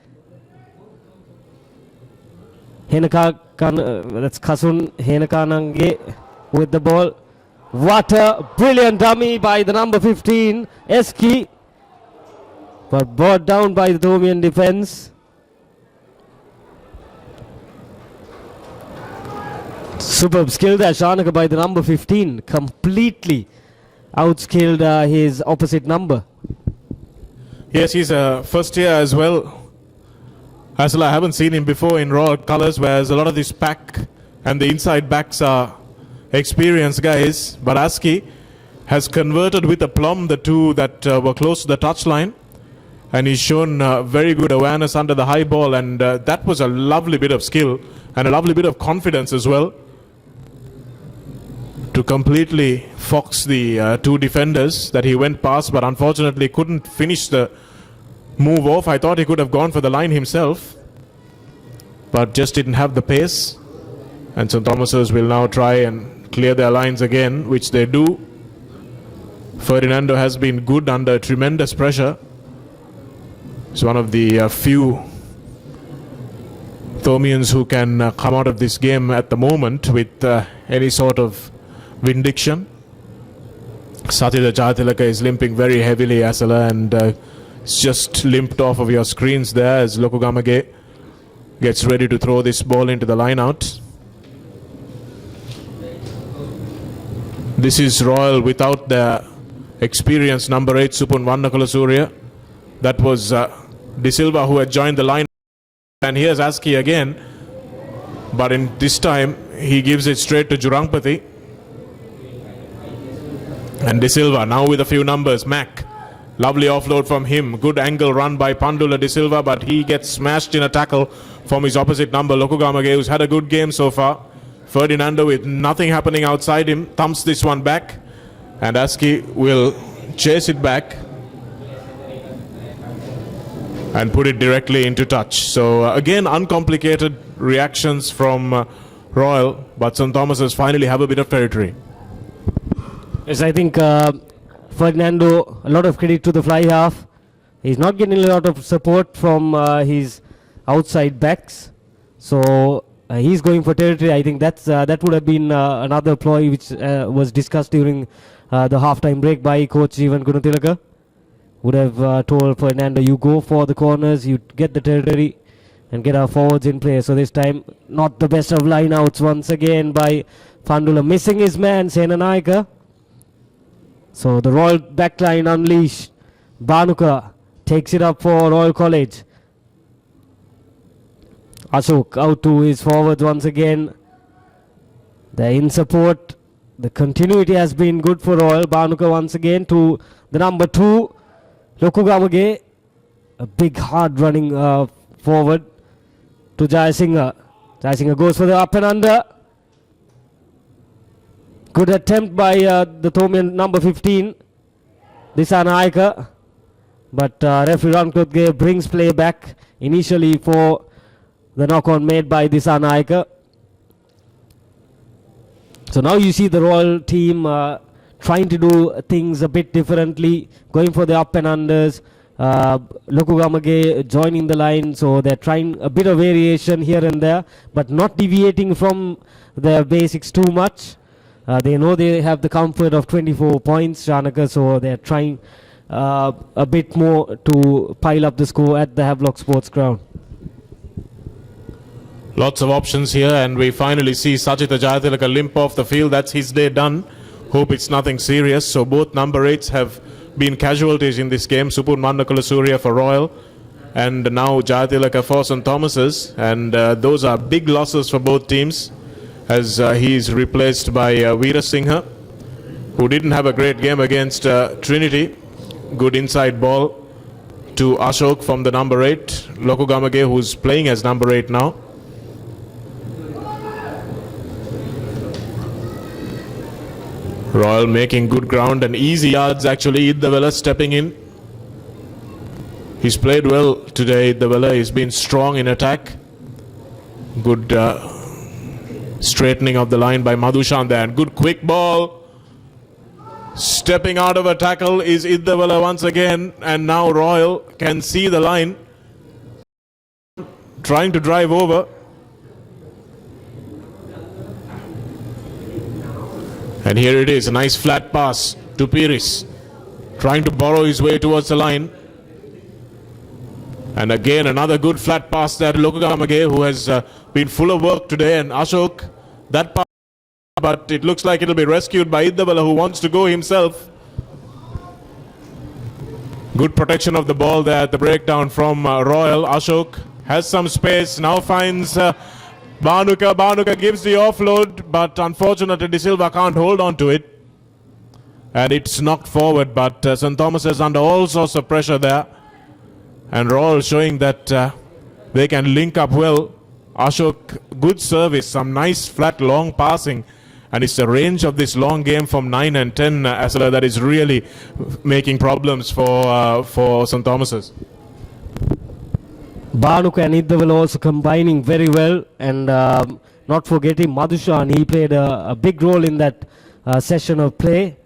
That's Kasun Henakanange with the ball. What a brilliant dummy by the number 15, SK. But brought down by the Thomian defense. Superb skill there, Shanaka, by the number 15. Completely outskilled his opposite number. Yes, he's a first year as well. Asala, I haven't seen him before in Royal colours, whereas a lot of this pack and the inside backs are experienced guys. But Aski has converted with aplomb the two that were close to the touchline, and he's shown very good awareness under the high ball, and that was a lovely bit of skill and a lovely bit of confidence as well to completely fox the two defenders that he went past, but unfortunately couldn't finish the move off. I thought he could have gone for the line himself, but just didn't have the pace. And St. Thomas's will now try and clear their lines again, which they do. Ferdinando has been good under tremendous pressure. He's one of the few Thomians who can come out of this game at the moment with any sort of vindication. Satyaja Jatilaka is limping very heavily, Asala, and it's just limped off of your screens there as Lokugamage gets ready to throw this ball into the line out. This is Royal without the experienced number 8 Supun Wanlakula Surya. That was De Silva who had joined the line, and here's Aski again, but in this time he gives it straight to Jurangpati. And De Silva now with a few numbers. Mac Lovely offload from him. Good angle run by Pandula De Silva, but he gets smashed in a tackle from his opposite number, Lokugamage, who's had a good game so far. Ferdinando, with nothing happening outside him, thumps this one back, and Aski will chase it back and put it directly into touch. So again, uncomplicated reactions from Royal, but St. Thomas's finally have a bit of territory. Yes, I think Ferdinando, a lot of credit to the fly half. He's not getting a lot of support from his outside backs, so he's going for territory. I think that would have been another ploy which was discussed during the halftime break by coach Jeevan Gunatilaka. Would have told Ferdinando, you go for the corners, you get the territory and get our forwards in play. So this time, not the best of line-outs once again by Pandula, missing his man, Senanaika. So the Royal backline unleashed. Banuka takes it up for Royal College. Ashok out to his forwards once again. They're in support. The continuity has been good for Royal. Banuka once again to the number 2. Lokugamage, a big hard running forward to Jayasinghe. Jayasinghe goes for the up and under. Good attempt by the Thomian number 15, Disanaika. But referee Ramkotge brings play back initially for the knock-on made by Disanaika. So now you see the Royal team trying to do things a bit differently, going for the up and unders. Lokugamage joining the line, so they're trying a bit of variation here and there, but not deviating from their basics too much. They know they have the comfort of 24 points, Shanaka, so they're trying a bit more to pile up the score at the Havelock Sports Ground. Lots of options here, and we finally see Sajitha Jayatilaka limp off the field. That's his day done. Hope it's nothing serious. So both number 8s have been casualties in this game. Supur Mandakula Surya for Royal, and now Jayatilaka for St. Thomas's, and those are big losses for both teams, as he is replaced by Veera Singha, who didn't have a great game against Trinity. Good inside ball to Ashok from the number 8, Lokugamage, who's playing as number 8 now. Royal making good ground and easy yards actually. Iddavela stepping in. He's played well today, Iddavela. He's been strong in attack. Good straightening of the line by Madhushan there, and good quick ball. Stepping out of a tackle is Iddavela once again, and now Royal can see the line, trying to drive over. And here it is, a nice flat pass to Piris, trying to borrow his way towards the line. And again another good flat pass there to Lokugamage, who has been full of work today, and Ashok, that pass, but it looks like it'll be rescued by Iddavela, who wants to go himself. Good protection of the ball there at the breakdown from Royal. Ashok has some space, now finds Banuka. Banuka gives the offload, but unfortunately De Silva can't hold on to it, and it's knocked forward. But St. Thomas is under all sorts of pressure there, and Royal showing that they can link up well. Ashok, good service, some nice flat long passing, and it's the range of this long game from 9 and 10 Asala that is really making problems for St. Thomas's. Banuka and Iddavela also combining very well, and not forgetting Madhushan. He played a big role in that session of play.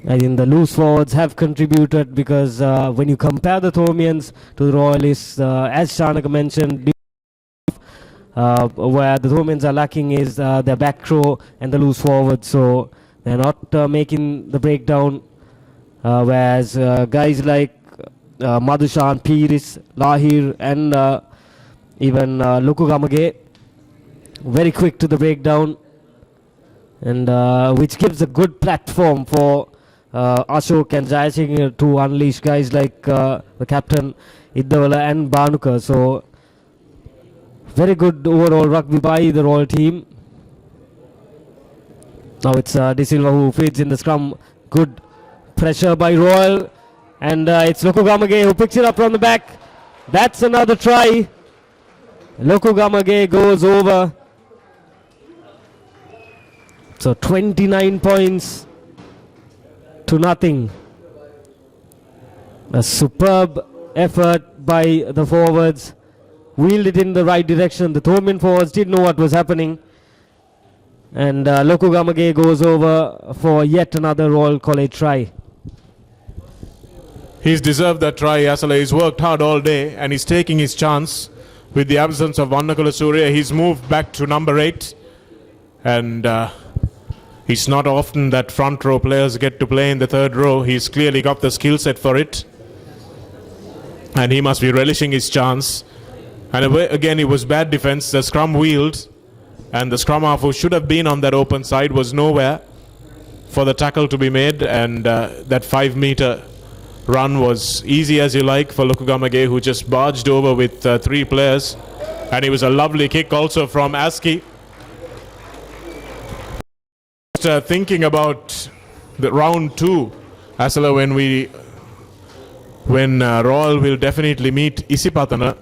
I think the loose forwards have contributed, because when you compare the Thomians to the Royalists, as Shanaka mentioned, where the Thomians are lacking is their back row and the loose forwards, so they're not making the breakdown, whereas guys like Madhushan, Piris, Lahir, and even Lokugamage very quick to the breakdown, and which gives a good platform for Ashok and Jayasinghe to unleash guys like the captain Iddavela and Banuka. So very good overall rugby by the Royal team. Now it's De Silva who feeds in the scrum. Good Pressure by Royal, and it's Lokugamage who picks it up from the back. That's another try. Lokugamage goes over. So 29 points to nothing. A superb effort by the forwards. Wheeled it in the right direction. The Thomian forwards didn't know what was happening. And Lokugamage goes over for yet another Royal College try. He's deserved that try, Asala. He's worked hard all day and he's taking his chance. With the absence of Vannakula Surya, he's moved back to number 8. And it's not often that front row players get to play in the third row. He's clearly got the skill set for it. And he must be relishing his chance. And again, it was bad defense. The scrum wheeled. And the scrum half who should have been on that open side was nowhere for the tackle to be made. And that 5-meter run was easy as you like for Lokugamage, who just barged over with 3 players. And it was a lovely kick also from ASCII. Just thinking about the round 2, Asala, when Royal will definitely meet Isipatana.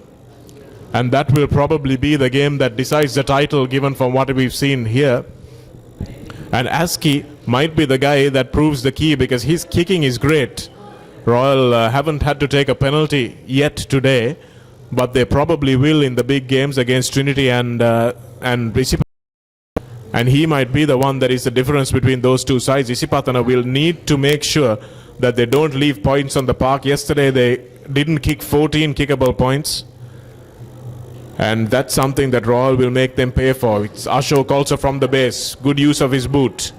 And that will probably be the game that decides the title, given from what we've seen here. And ASCII might be the guy that proves the key, because his kicking is great. Royal haven't had to take a penalty yet today, but they probably will in the big games against Trinity and Isipatana. And he might be the one that is the difference between those two sides. Isipatana will need to make sure that they don't leave points on the park. Yesterday they didn't kick 14 kickable points. And that's something that Royal will make them pay for. It's Ashok also from the base. Good use of his boot.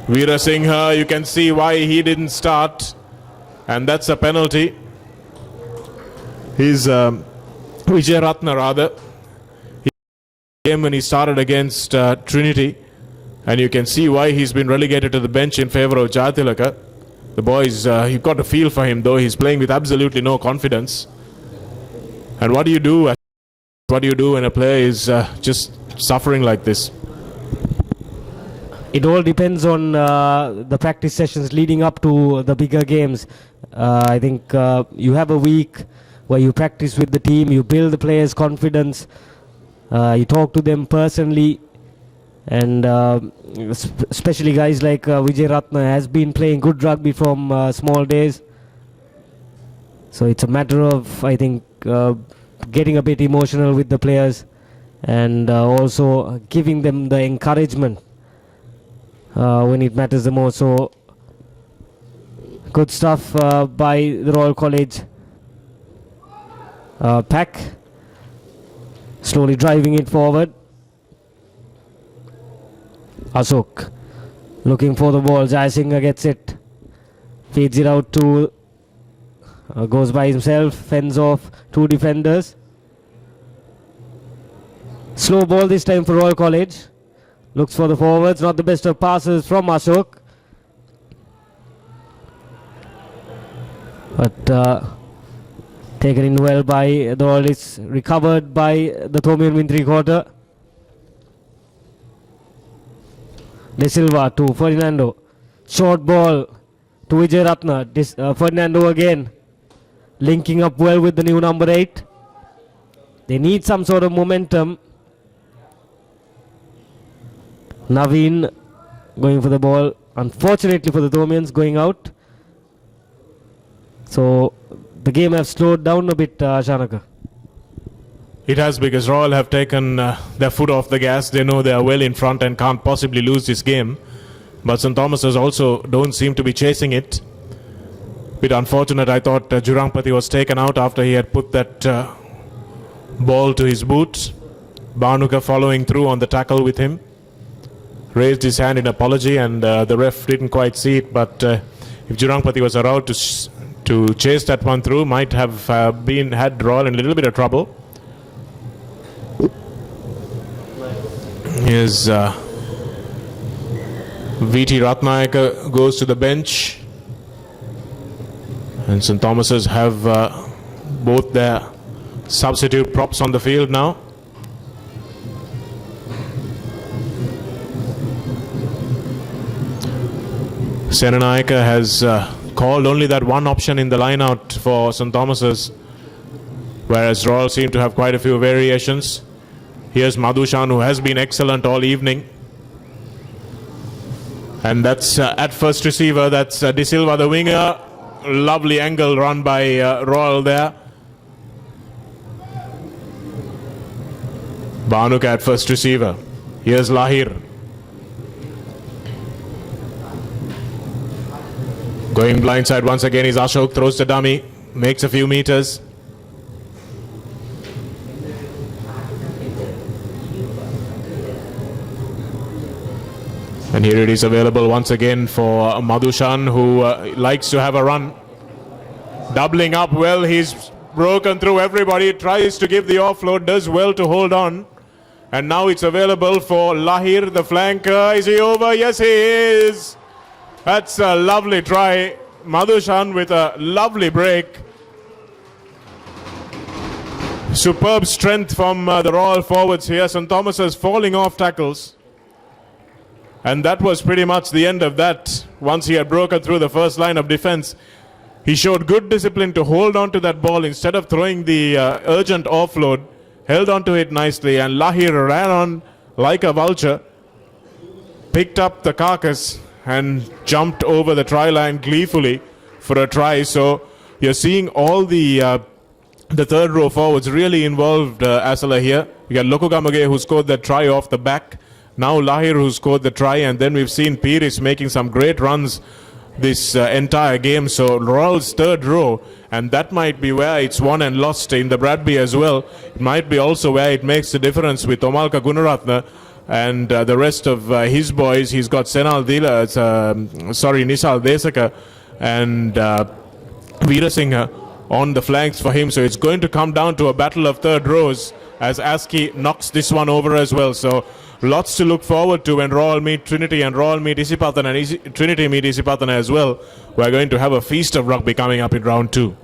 Veera Singha, you can see why he didn't start. And that's a penalty. He's Gunaratne rather. He came when he started against Trinity. And you can see why he's been relegated to the bench in favor of Jayatilaka. The boys, you've got a feel for him though. He's playing with absolutely no confidence. And what do you do? What do you do when a player is just suffering like this? It all depends on the practice sessions leading up to the bigger games. I think you have a week where you practice with the team, you build the players' confidence, you talk to them personally, and especially guys like Gunaratne has been playing good rugby from small days. So it's a matter of, I think, getting a bit emotional with the players and also giving them the encouragement when it matters the most. So good stuff by the Royal College pack, slowly driving it forward. Ashok looking for the ball. Jayasinghe gets it, feeds it out to goes by himself, fends off 2 defenders. Slow ball this time for Royal College. Looks for the forwards, not the best of passes from Ashok. But taken in well by the Royal, is recovered by the Thomian in 3/4. De Silva to Ferdinando. Short ball to Gunaratne. Ferdinando again. Linking up well with the new number 8. They need some sort of momentum. Naveen going for the ball. Unfortunately for the Thomians, going out. So the game has slowed down a bit, Shanaka. It has, because Royal have taken their foot off the gas. They know they are well in front and can't possibly lose this game. But St. Thomas's also don't seem to be chasing it. Bit unfortunate. I thought Jurangpati was taken out after he had put that ball to his boot. Bhanuka following through on the tackle with him. Raised his hand in apology, and the ref didn't quite see it. But if Jurangpati was allowed to chase that one through, might have had Royal in a little bit of trouble. Here's V.T. Ratnayaka goes to the bench. And St. Thomas's have both their substitute props on the field now. Senanayaka has called only that one option in the line-out for St. Thomas's, whereas Royal seem to have quite a few variations. Here's Madhushan, who has been excellent all evening. And that's at first receiver, that's De Silva, the winger. Lovely angle run by Royal there. Banuka at first receiver. Here's Lahir. Going blindside once again is Ashok, throws the dummy, makes a few meters. And here it is available once again for Madhushan, who likes to have a run. Doubling up well, he's broken through everybody, tries to give the offload, does well to hold on. And now it's available for Lahir, the flanker. Is he over? Yes, he is. That's a lovely try. Madhushan with a lovely break. Superb strength from the Royal forwards here. St. Thomas's falling off tackles. And that was pretty much the end of that. Once he had broken through the first line of defense, he showed good discipline to hold on to that ball instead of throwing the urgent offload. Held on to it nicely, and Lahir ran on like a vulture, picked up the carcass and jumped over the try line gleefully for a try. So you're seeing all the third row forwards really involved, Asala here. You got Lokogamage, who scored that try off the back. Now Lahir, who scored the try, and then we've seen Piris making some great runs this entire game. So Royal's third row, and that might be where it's won and lost in the Rugby as well. It might be also where it makes the difference with Michael Gunaratne and the rest of his boys. He's got Nisal Desaka and Veerasinghe on the flanks for him. So it's going to come down to a battle of third rows as Aski knocks this one over as well. So lots to look forward to when Royal meet Trinity and Royal meet Isipatana and Trinity meet Isipatana as well. We're going to have a feast of rugby coming up in round 2.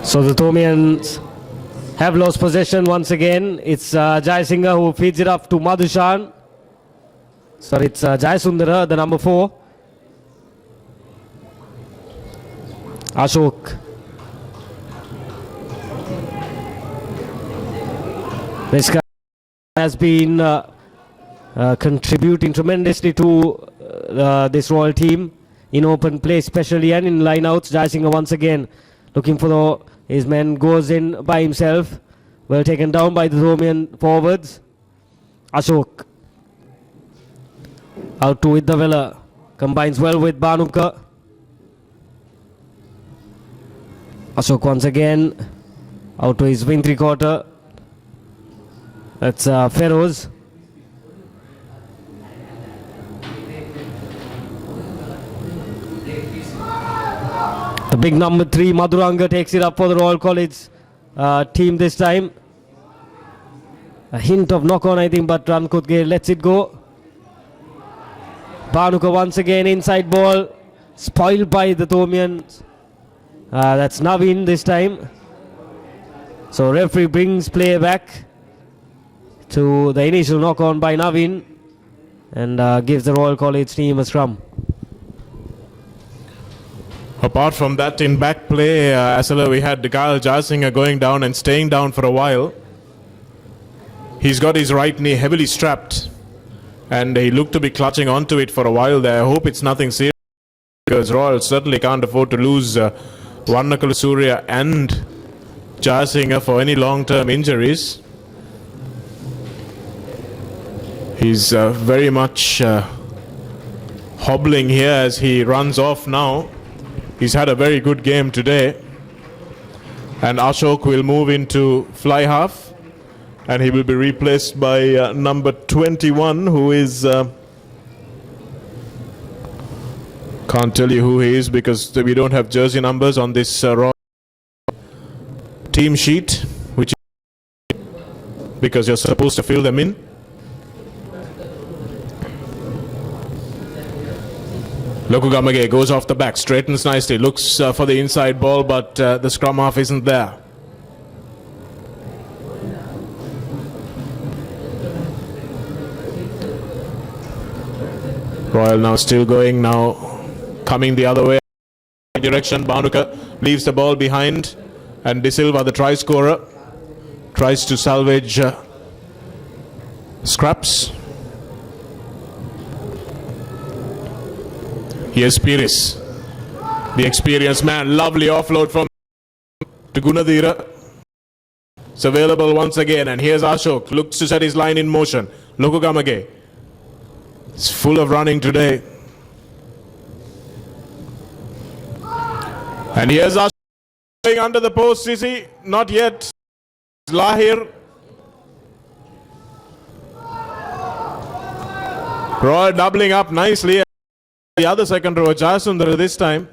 So the Thomians have lost possession once again. It's Jayasinghe who feeds it up to Madhushan. Sorry, it's Jayasundara, the number 4. Ashok. This guy has been contributing tremendously to this Royal team in open play especially and in line-outs. Jayasinghe once again looking for his man, goes in by himself. Well taken down by the Thomian forwards. Ashok. Out to Idavela. Combines well with Banuka. Ashok once again. Out to his wing 3/4. That's Feroz. The big number 3, Madhuranga, takes it up for the Royal College team this time. A hint of knock-on, I think, but Rankutge lets it go. Banuka once again, inside ball, spoiled by the Thomians. That's Naveen this time. So referee brings play back to the initial knock-on by Naveen and gives the Royal College team a scrum. Apart from that, in back play, Asala, we had Kyle Jayasinghe going down and staying down for a while. He's got his right knee heavily strapped, and he looked to be clutching onto it for a while there. I hope it's nothing serious, because Royal certainly can't afford to lose Varnakula Surya and Jayasinghe for any long-term injuries. He's very much hobbling here as he runs off now. He's had a very good game today. And Ashok will move into fly half. And he will be replaced by number 21, who is... can't tell you who he is because we don't have jersey numbers on this Royal team sheet, which is because you're supposed to fill them in. Lokugamage goes off the back, straightens nicely, looks for the inside ball, but the scrum half isn't there. Royal now still going, now coming the other way direction. Bhanuka leaves the ball behind, and De Silva, the try scorer, tries to salvage scraps. Here's Pires, the experienced man. Lovely offload from to Gunadhira. It's available once again, and here's Ashok, looks to set his line in motion. Lokugamage, it's full of running today. And here's Ashok going under the post, Sisi. Not yet. Lahir. Roy doubling up nicely. The other second row, Jayasundar this time.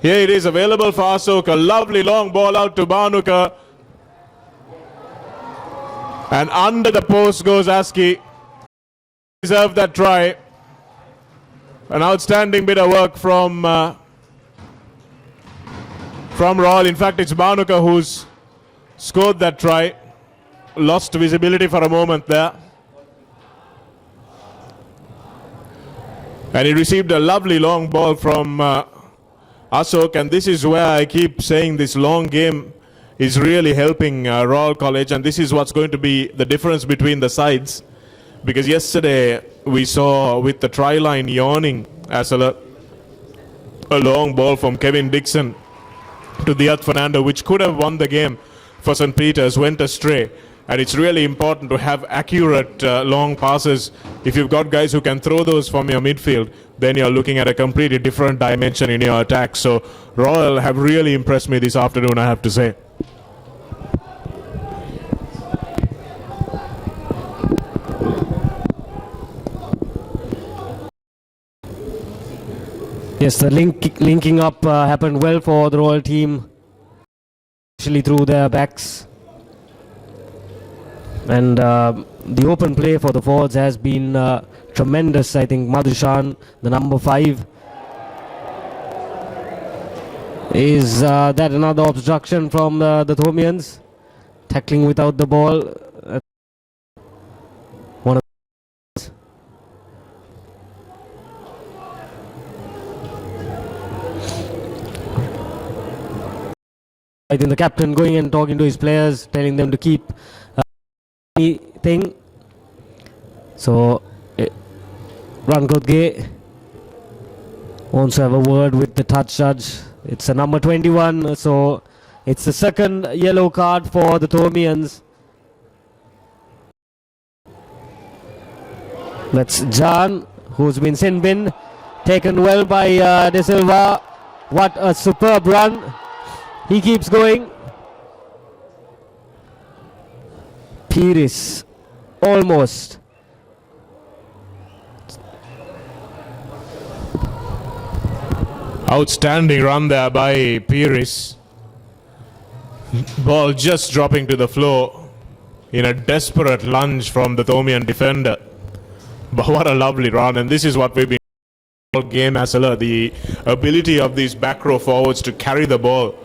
Here it is available for Ashok. A lovely long ball out to Bhanuka. And under the post goes Aski. Deserved that try. An outstanding bit of work from Royal. In fact, it's Bhanuka who's scored that try. Lost visibility for a moment there. And he received a lovely long ball from Ashok, and this is where I keep saying this long game is really helping Royal College, and this is what's going to be the difference between the sides. Because yesterday we saw with the try line yawning as a long ball from Kevin Dixon to Diat Fernando, which could have won the game for St. Peter's, went astray. And it's really important to have accurate long passes. If you've got guys who can throw those from your midfield, then you're looking at a completely different dimension in your attack. So Royal have really impressed me this afternoon, I have to say. Yes, the linking up happened well for the Royal team, especially through their backs. And the open play for the forwards has been tremendous. I think Madhushan, the number 5, is that another obstruction from the Thomians, tackling without the ball. One of I think the captain going and talking to his players, telling them to keep thing. So Rangodge wants to have a word with the touch judge. It's a number 21, so it's the second yellow card for the Thomians. That's Jan, who's been sin bin, taken well by De Silva. What a superb run. He keeps going. Pires, almost. Outstanding run there by Pires. Ball just dropping to the floor in a desperate lunge from the Thomian defender. But what a lovely run, and this is what we've been all game as well, the ability of these back row forwards to carry the ball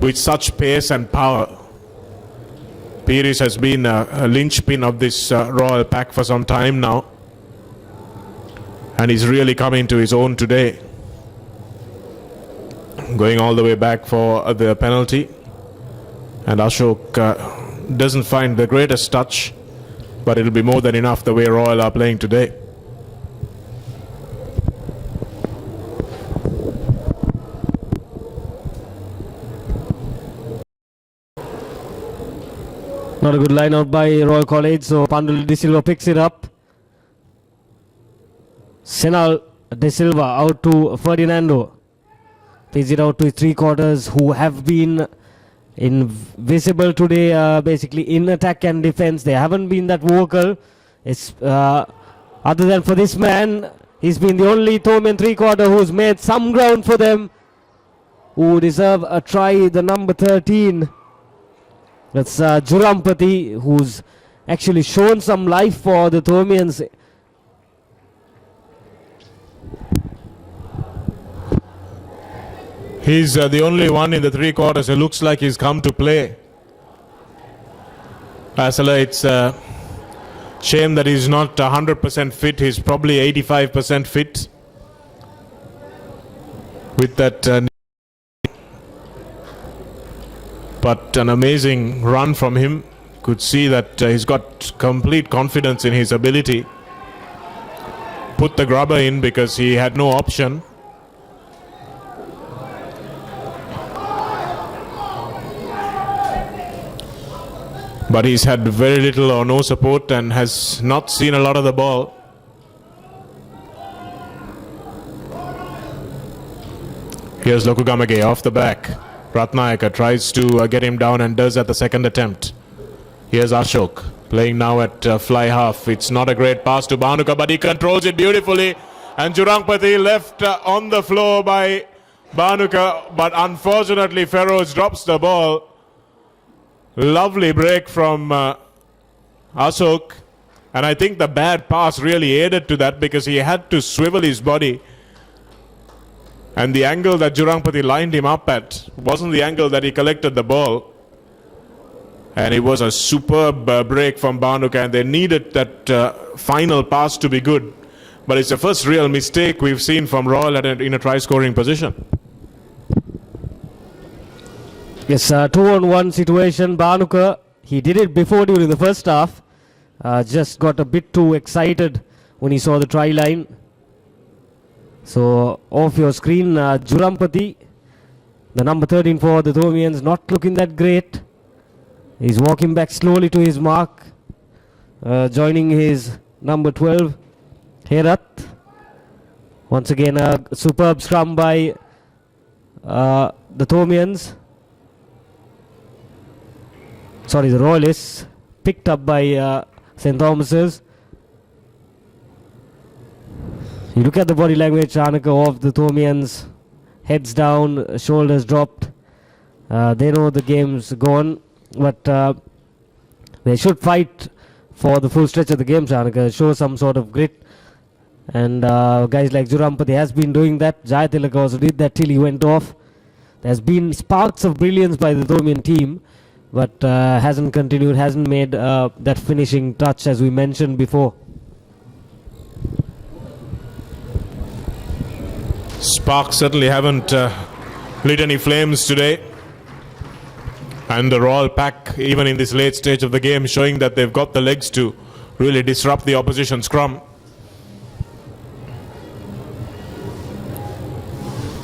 with such pace and power. Pires has been a linchpin of this Royal pack for some time now, and he's really coming to his own today. Going all the way back for the penalty, and Ashok doesn't find the greatest touch, but it'll be more than enough the way Royal are playing today. Not Not a good line out by Royal College, so Pandul De Silva picks it up. Senal De Silva out to Ferdinando. Plays it out to his three quarters who have been invisible today, basically in attack and defense. They haven't been that vocal. It's other than for this man, he's been the only Thomian three-quarter who's made some ground for them, who deserve a try, the number 13. That's Jurampati, who's actually shown some life for the Thomians. He's the only one in the three quarters who looks like he's come to play. Asala, it's a shame that he's not 100% fit. He's probably 85% fit. With that, but an amazing run from him. Could see that he's got complete confidence in his ability. Put the grubber in because he had no option. But he's had very little or no support and has not seen a lot of the ball. Here's Lokugamage off the back. Ratnayaka tries to get him down and does at the second attempt. Here's Ashok playing now at fly half. It's not a great pass to Bhanuka, but he controls it beautifully. And Jurangpati left on the floor by Bhanuka, but unfortunately Feroz drops the ball. Lovely break from Ashok, and I think the bad pass really aided to that because he had to swivel his body, and the angle that Jurangpati lined him up at wasn't the angle that he collected the ball. And it was a superb break from Bhanuka, and they needed that final pass to be good, but it's the first real mistake we've seen from Royal in a try scoring position. Yes, 2-on-1 situation. Bhanuka, he did it before during the first half. Just got a bit too excited when he saw the try line. So, off your screen, Jurampati, the number 13 for the Thomians, not looking that great. He's walking back slowly to his mark, joining his number 12, Herat. Once again, a superb scrum by the Thomians. Sorry, the Royalists, picked up by St. Thomas's. You look at the body language, Chanaka, of the Thomians. Heads down, shoulders dropped. They know the game's gone, but they should fight for the full stretch of the game, Chanaka. Show some sort of grit. And guys like Jurampati has been doing that. Jayatilaka also did that till he went off. There's been sparks of brilliance by the Thomian team, but hasn't continued, hasn't made that finishing touch as we mentioned before. Sparks certainly haven't lit any flames today. And the Royal pack, even in this late stage of the game, showing that they've got the legs to really disrupt the opposition scrum.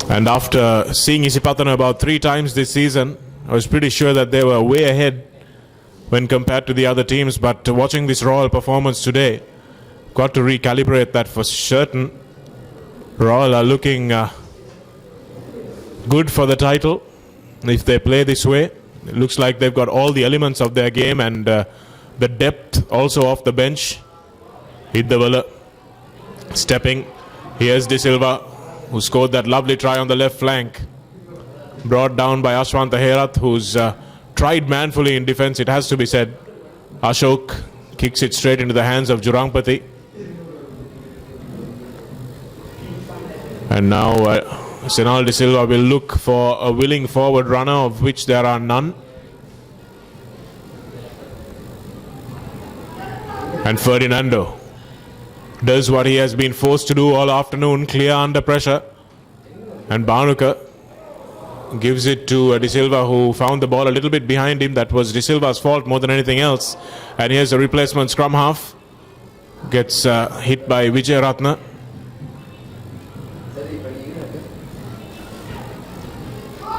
And after seeing Isipatana about 3 times this season, I was pretty sure that they were way ahead when compared to the other teams, but watching this Royal performance today, got to recalibrate that for certain. Royal are looking good for the title if they play this way. It looks like they've got all the elements of their game and the depth also off the bench. Hiddavala stepping. Here's De Silva, who scored that lovely try on the left flank. Brought down by Ashwanta Herat, who's tried manfully in defense, it has to be said. Ashok kicks it straight into the hands of Jurangpati. And now Senal De Silva will look for a willing forward runner, of which there are none. And Ferdinando does what he has been forced to do all afternoon, clear under pressure. And Bhanuka gives it to De Silva, who found the ball a little bit behind him. That was De Silva's fault more than anything else. And here's a replacement scrum half. Gets hit by Vijay Ratna.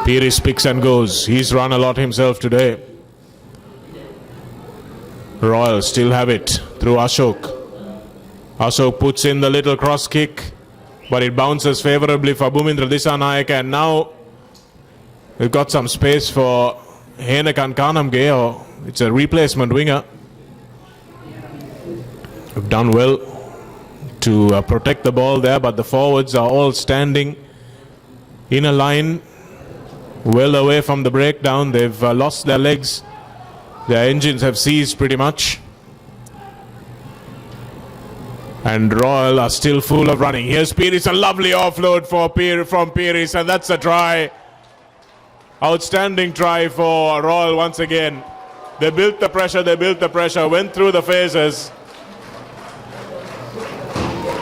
Piris picks and goes. He's run a lot himself today. Royal still have it through Ashok. Ashok puts in the little cross kick, but it bounces favorably for Bhumindra Disanayak, and now we've got some space for Henakan Kanamge, or it's a replacement winger. Have done well to protect the ball there, but the forwards are all standing in a line well away from the breakdown. They've lost their legs. Their engines have seized pretty much. And Royal are still full of running. Here's Pires, a lovely offload from Pires, and that's a try. Outstanding try for Royal once again. They built the pressure, went through the phases.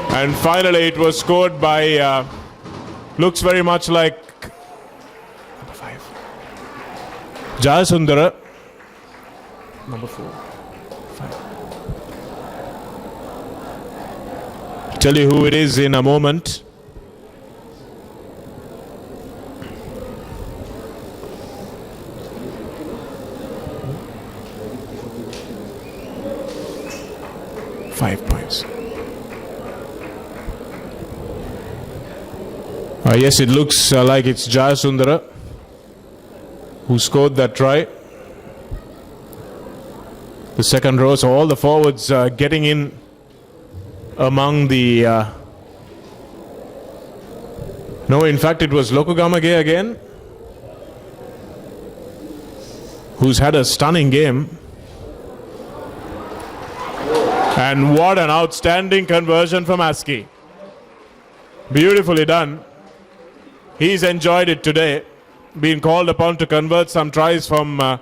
And finally it was scored by, looks very much like number 5. Jayasundara. Number 4. 5. Tell you who it is in a moment. Five points. Yes, it looks like it's Jayasundara who scored that try. The second row, so all the forwards getting in among the... No, in fact, it was Lokugamage again, who's had a stunning game. And what an outstanding conversion from Aski. Beautifully done. He's enjoyed it today, being called upon to convert some tries from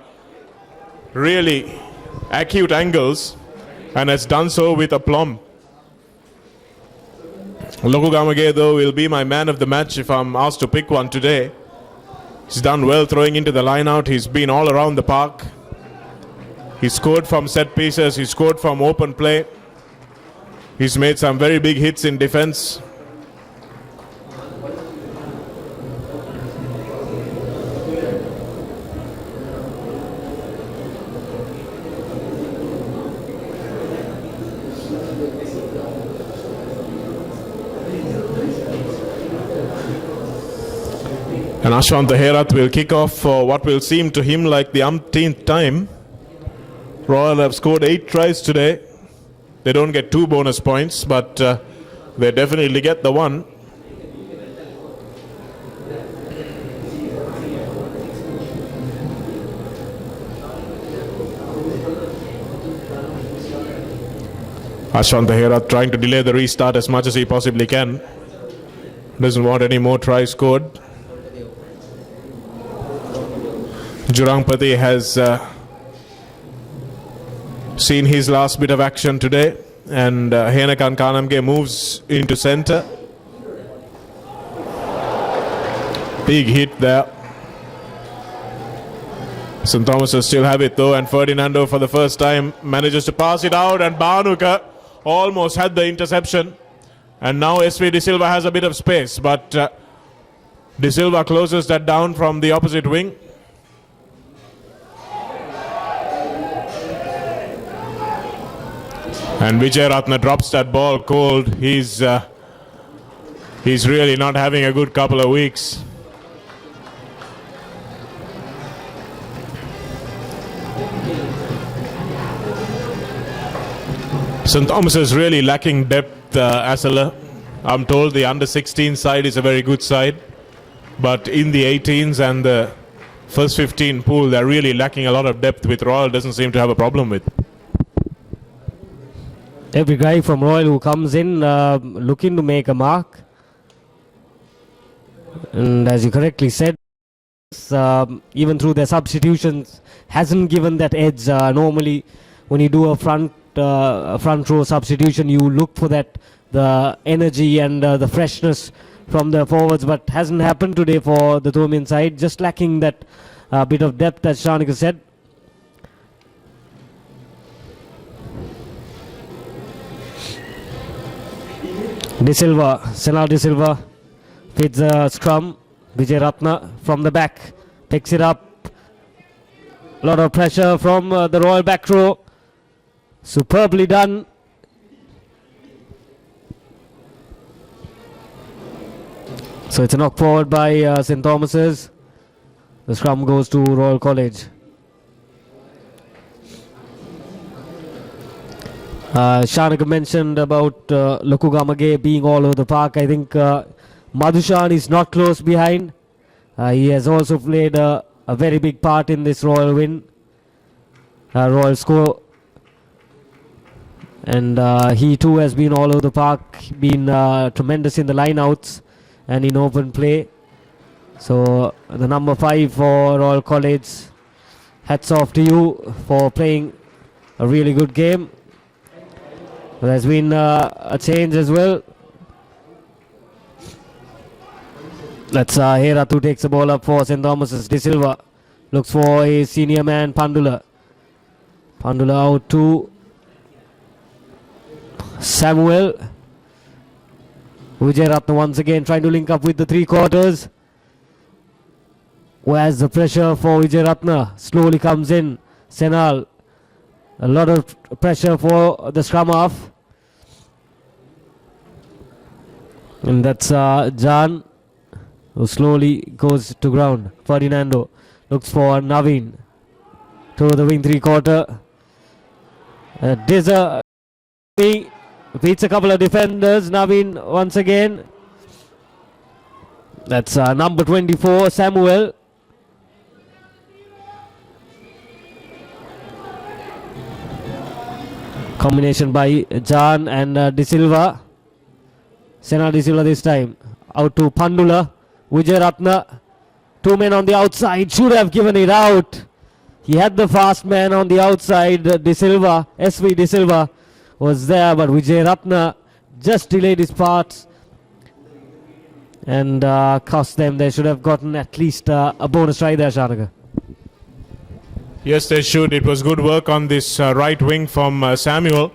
really acute angles, and has done so with aplomb. Lokugamage, though, will be my man of the match if I'm asked to pick one today. He's done well throwing into the line out. He's been all around the park. He scored from set pieces. He scored from open play. He's made some very big hits in defense. And Ashwant Herath will kick off for what will seem to him like the umpteenth time. Royal have scored 8 tries today. They don't get 2 bonus points, but they definitely get the 1. Ashwant Herath trying to delay the restart as much as he possibly can. Doesn't want any more tries scored. Jurangpati has seen his last bit of action today, and Henakan Kanamge moves into centre. Big hit there. St. Thomas still have it though, and Ferdinando for the first time manages to pass it out, and Bhanuka almost had the interception. And now SV De Silva has a bit of space, but De Silva closes that down from the opposite wing. And Vijay Ratna drops that ball cold. He's really not having a good couple of weeks. St. Thomas is really lacking depth, Asala. I'm told the under-16 side is a very good side, but in the 18s and the first 15 pool, they're really lacking a lot of depth, which Royal doesn't seem to have a problem with. Every guy from Royal who comes in looking to make a mark. And as you correctly said, even through their substitutions, hasn't given that edge. Normally, when you do a front row substitution, you look for that, the energy and the freshness from the forwards, but hasn't happened today for the Thomian side. Just lacking that bit of depth, as Shanika said. De Silva, Senal De Silva feeds a scrum. Vijay Ratna from the back picks it up. A lot of pressure from the Royal back row. Superbly done. So it's a knock forward by St. Thomas's. The scrum goes to Royal College. Shanaka mentioned about Lokugamage being all over the park. I think Madhushan is not close behind. He has also played a very big part in this Royal win, Royal score. And he too has been all over the park, been tremendous in the line-outs and in open play. So the number 5 for Royal College, hats off to you for playing a really good game. There's been a change as well. That's Hera who takes the ball up for St. Thomas's. De Silva looks for his senior man Pandula. Pandula out to Samuel. Gunaratne once again trying to link up with the 3/4. Where's the pressure for Gunaratne? Slowly comes in. Senal. A lot of pressure for the scrum half. And that's Jan, who slowly goes to ground. Ferdinando looks for Naveen to the wing 3/4. Dizzer beats a couple of defenders. Naveen once again. That's number 24, Samuel. Combination by Jan and De Silva. Sena De Silva this time. Out to Pandula. Gunaratne. 2 men on the outside. Should have given it out. He had the fast man on the outside. De Silva. SV De Silva was there, but Gunaratne just delayed his parts and cost them. They should have gotten at least a bonus try there, Shanaka. Yes, they should. It was good work on this right wing from Samuel.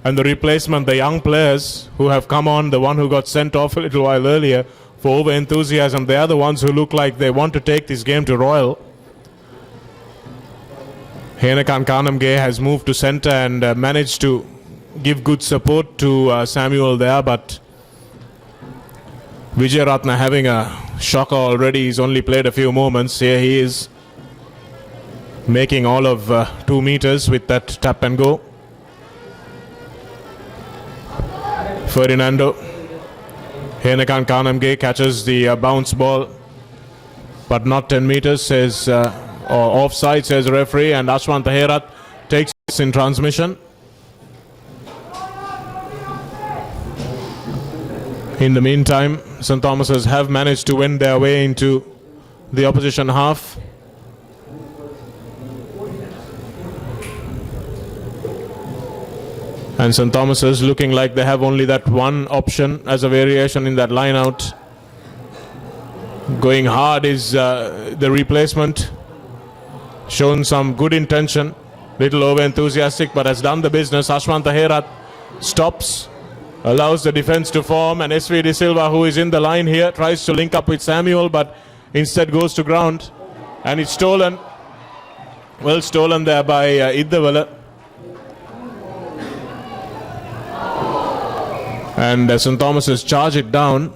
And the replacement, the young players who have come on, the one who got sent off a little while earlier for over-enthusiasm, they are the ones who look like they want to take this game to Royal. Henekan Kanamge has moved to centre and managed to give good support to Samuel there, but Gunaratne having a shocker already. He's only played a few moments. Here he is making all of 2 meters with that tap and go. Ferdinando. Henekan Kanamge catches the bounce ball, but not 10 meters, says, or offside, says referee, and Ashwant Herat takes this in transmission. In the meantime, St. Thomas's have managed to win their way into the opposition half. And St. Thomas's looking like they have only that one option as a variation in that line out. Going hard is the replacement. Shown some good intention. Little over enthusiastic, but has done the business. Ashwant Herat stops. Allows the defense to form, and SV De Silva, who is in the line here, tries to link up with Samuel, but instead goes to ground. And it's stolen. Well stolen there by Iddavala. And St. Thomas's charge it down.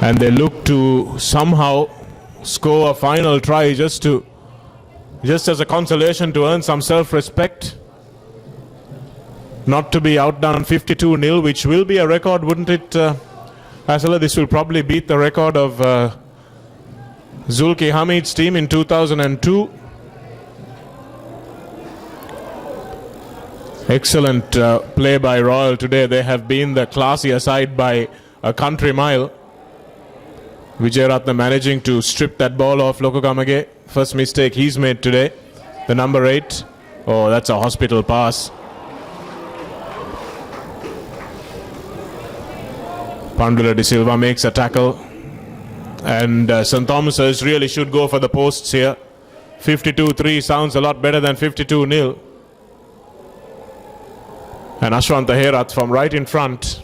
And they look to somehow score a final try just as a consolation to earn some self-respect. Not to be outdone 52-0, which will be a record, wouldn't it, Asala? This will probably beat the record of Zulki Hamid's team in 2002. Excellent play by Royal today. They have been the classier side by a country mile. Gunaratne managing to strip that ball off Lokugamage. First mistake he's made today. The number 8. Oh, that's a hospital pass. Pandula De Silva makes a tackle. And St. Thomas's really should go for the posts here. 52-3 sounds a lot better than 52-0. And Ashwant Herat from right in front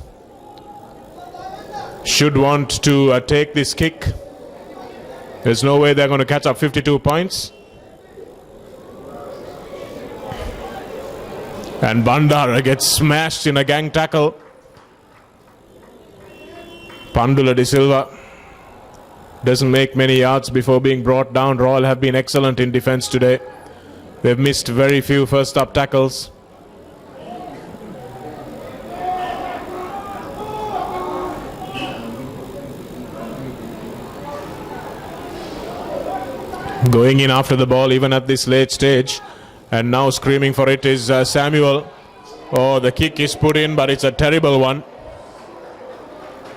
should want to take this kick. There's no way they're going to catch up 52 points. And Bandara gets smashed in a gang tackle. Pandula De Silva doesn't make many yards before being brought down. Royal have been excellent in defence today. They've missed very few first up tackles. Going in after the ball even at this late stage. And now screaming for it is Samuel. Oh, the kick is put in, but it's a terrible one.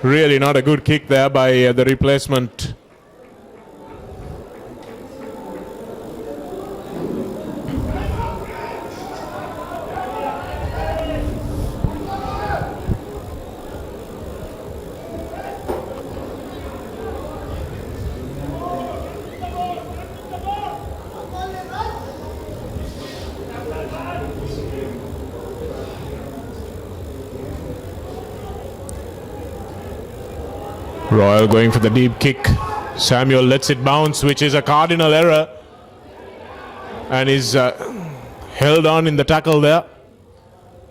Really not a good kick there by the replacement. Royal going for the deep kick. Samuel lets it bounce, which is a cardinal error. And is held on in the tackle there.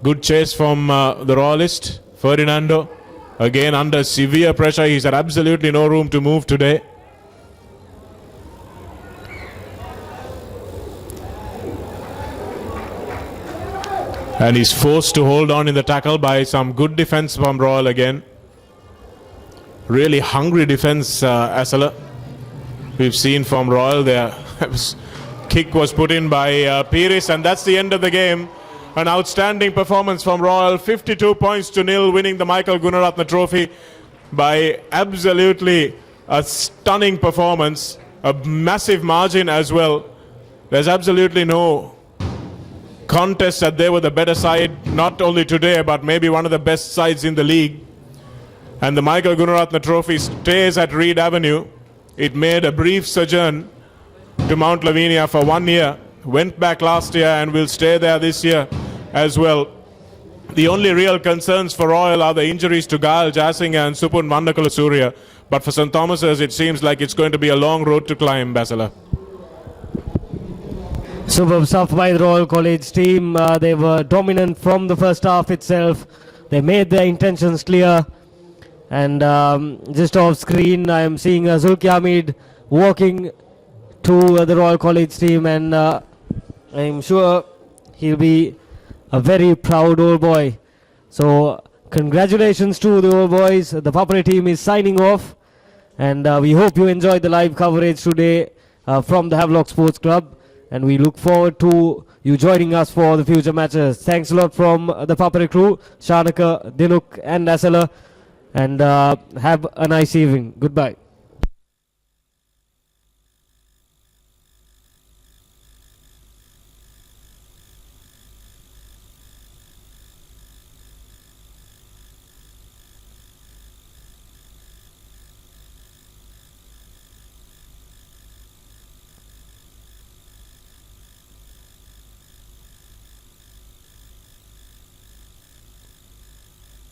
Good chase from the Royalist. Ferdinando, again under severe pressure. He's had absolutely no room to move today. And he's forced to hold on in the tackle by some good defense from Royal again. Really hungry defense, Asala. We've seen from Royal there. Kick was put in by Pires, and that's the end of the game. An outstanding performance from Royal. 52 points to nil, winning the Michael Gunaratne Trophy by absolutely a stunning performance. A massive margin as well. There's absolutely no contest that they were the better side, not only today, but maybe one of the best sides in the league. And the Michael Gunaratne Trophy stays at Reed Avenue. It made a brief sojourn to Mount Lavinia for 1 year. Went back last year and will stay there this year as well. The only real concerns for Royal are the injuries to Gail Jasinga and Supun Vandakula Surya. But for St. Thomas's, it seems like it's going to be a long road to climb, Basila. Superb stuff by the Royal College team. They were dominant from the first half itself. They made their intentions clear. And just off screen, I am seeing Zulki Hamid walking to the Royal College team, and I'm sure he'll be a very proud old boy. So congratulations to the old boys. The Papare team is signing off, and we hope you enjoyed the live coverage today from the Havelock Sports Club, and we look forward to you joining us for the future matches. Thanks a lot from the Papare crew, Shanaka, Dinuk and Asala. And have a nice evening. Goodbye.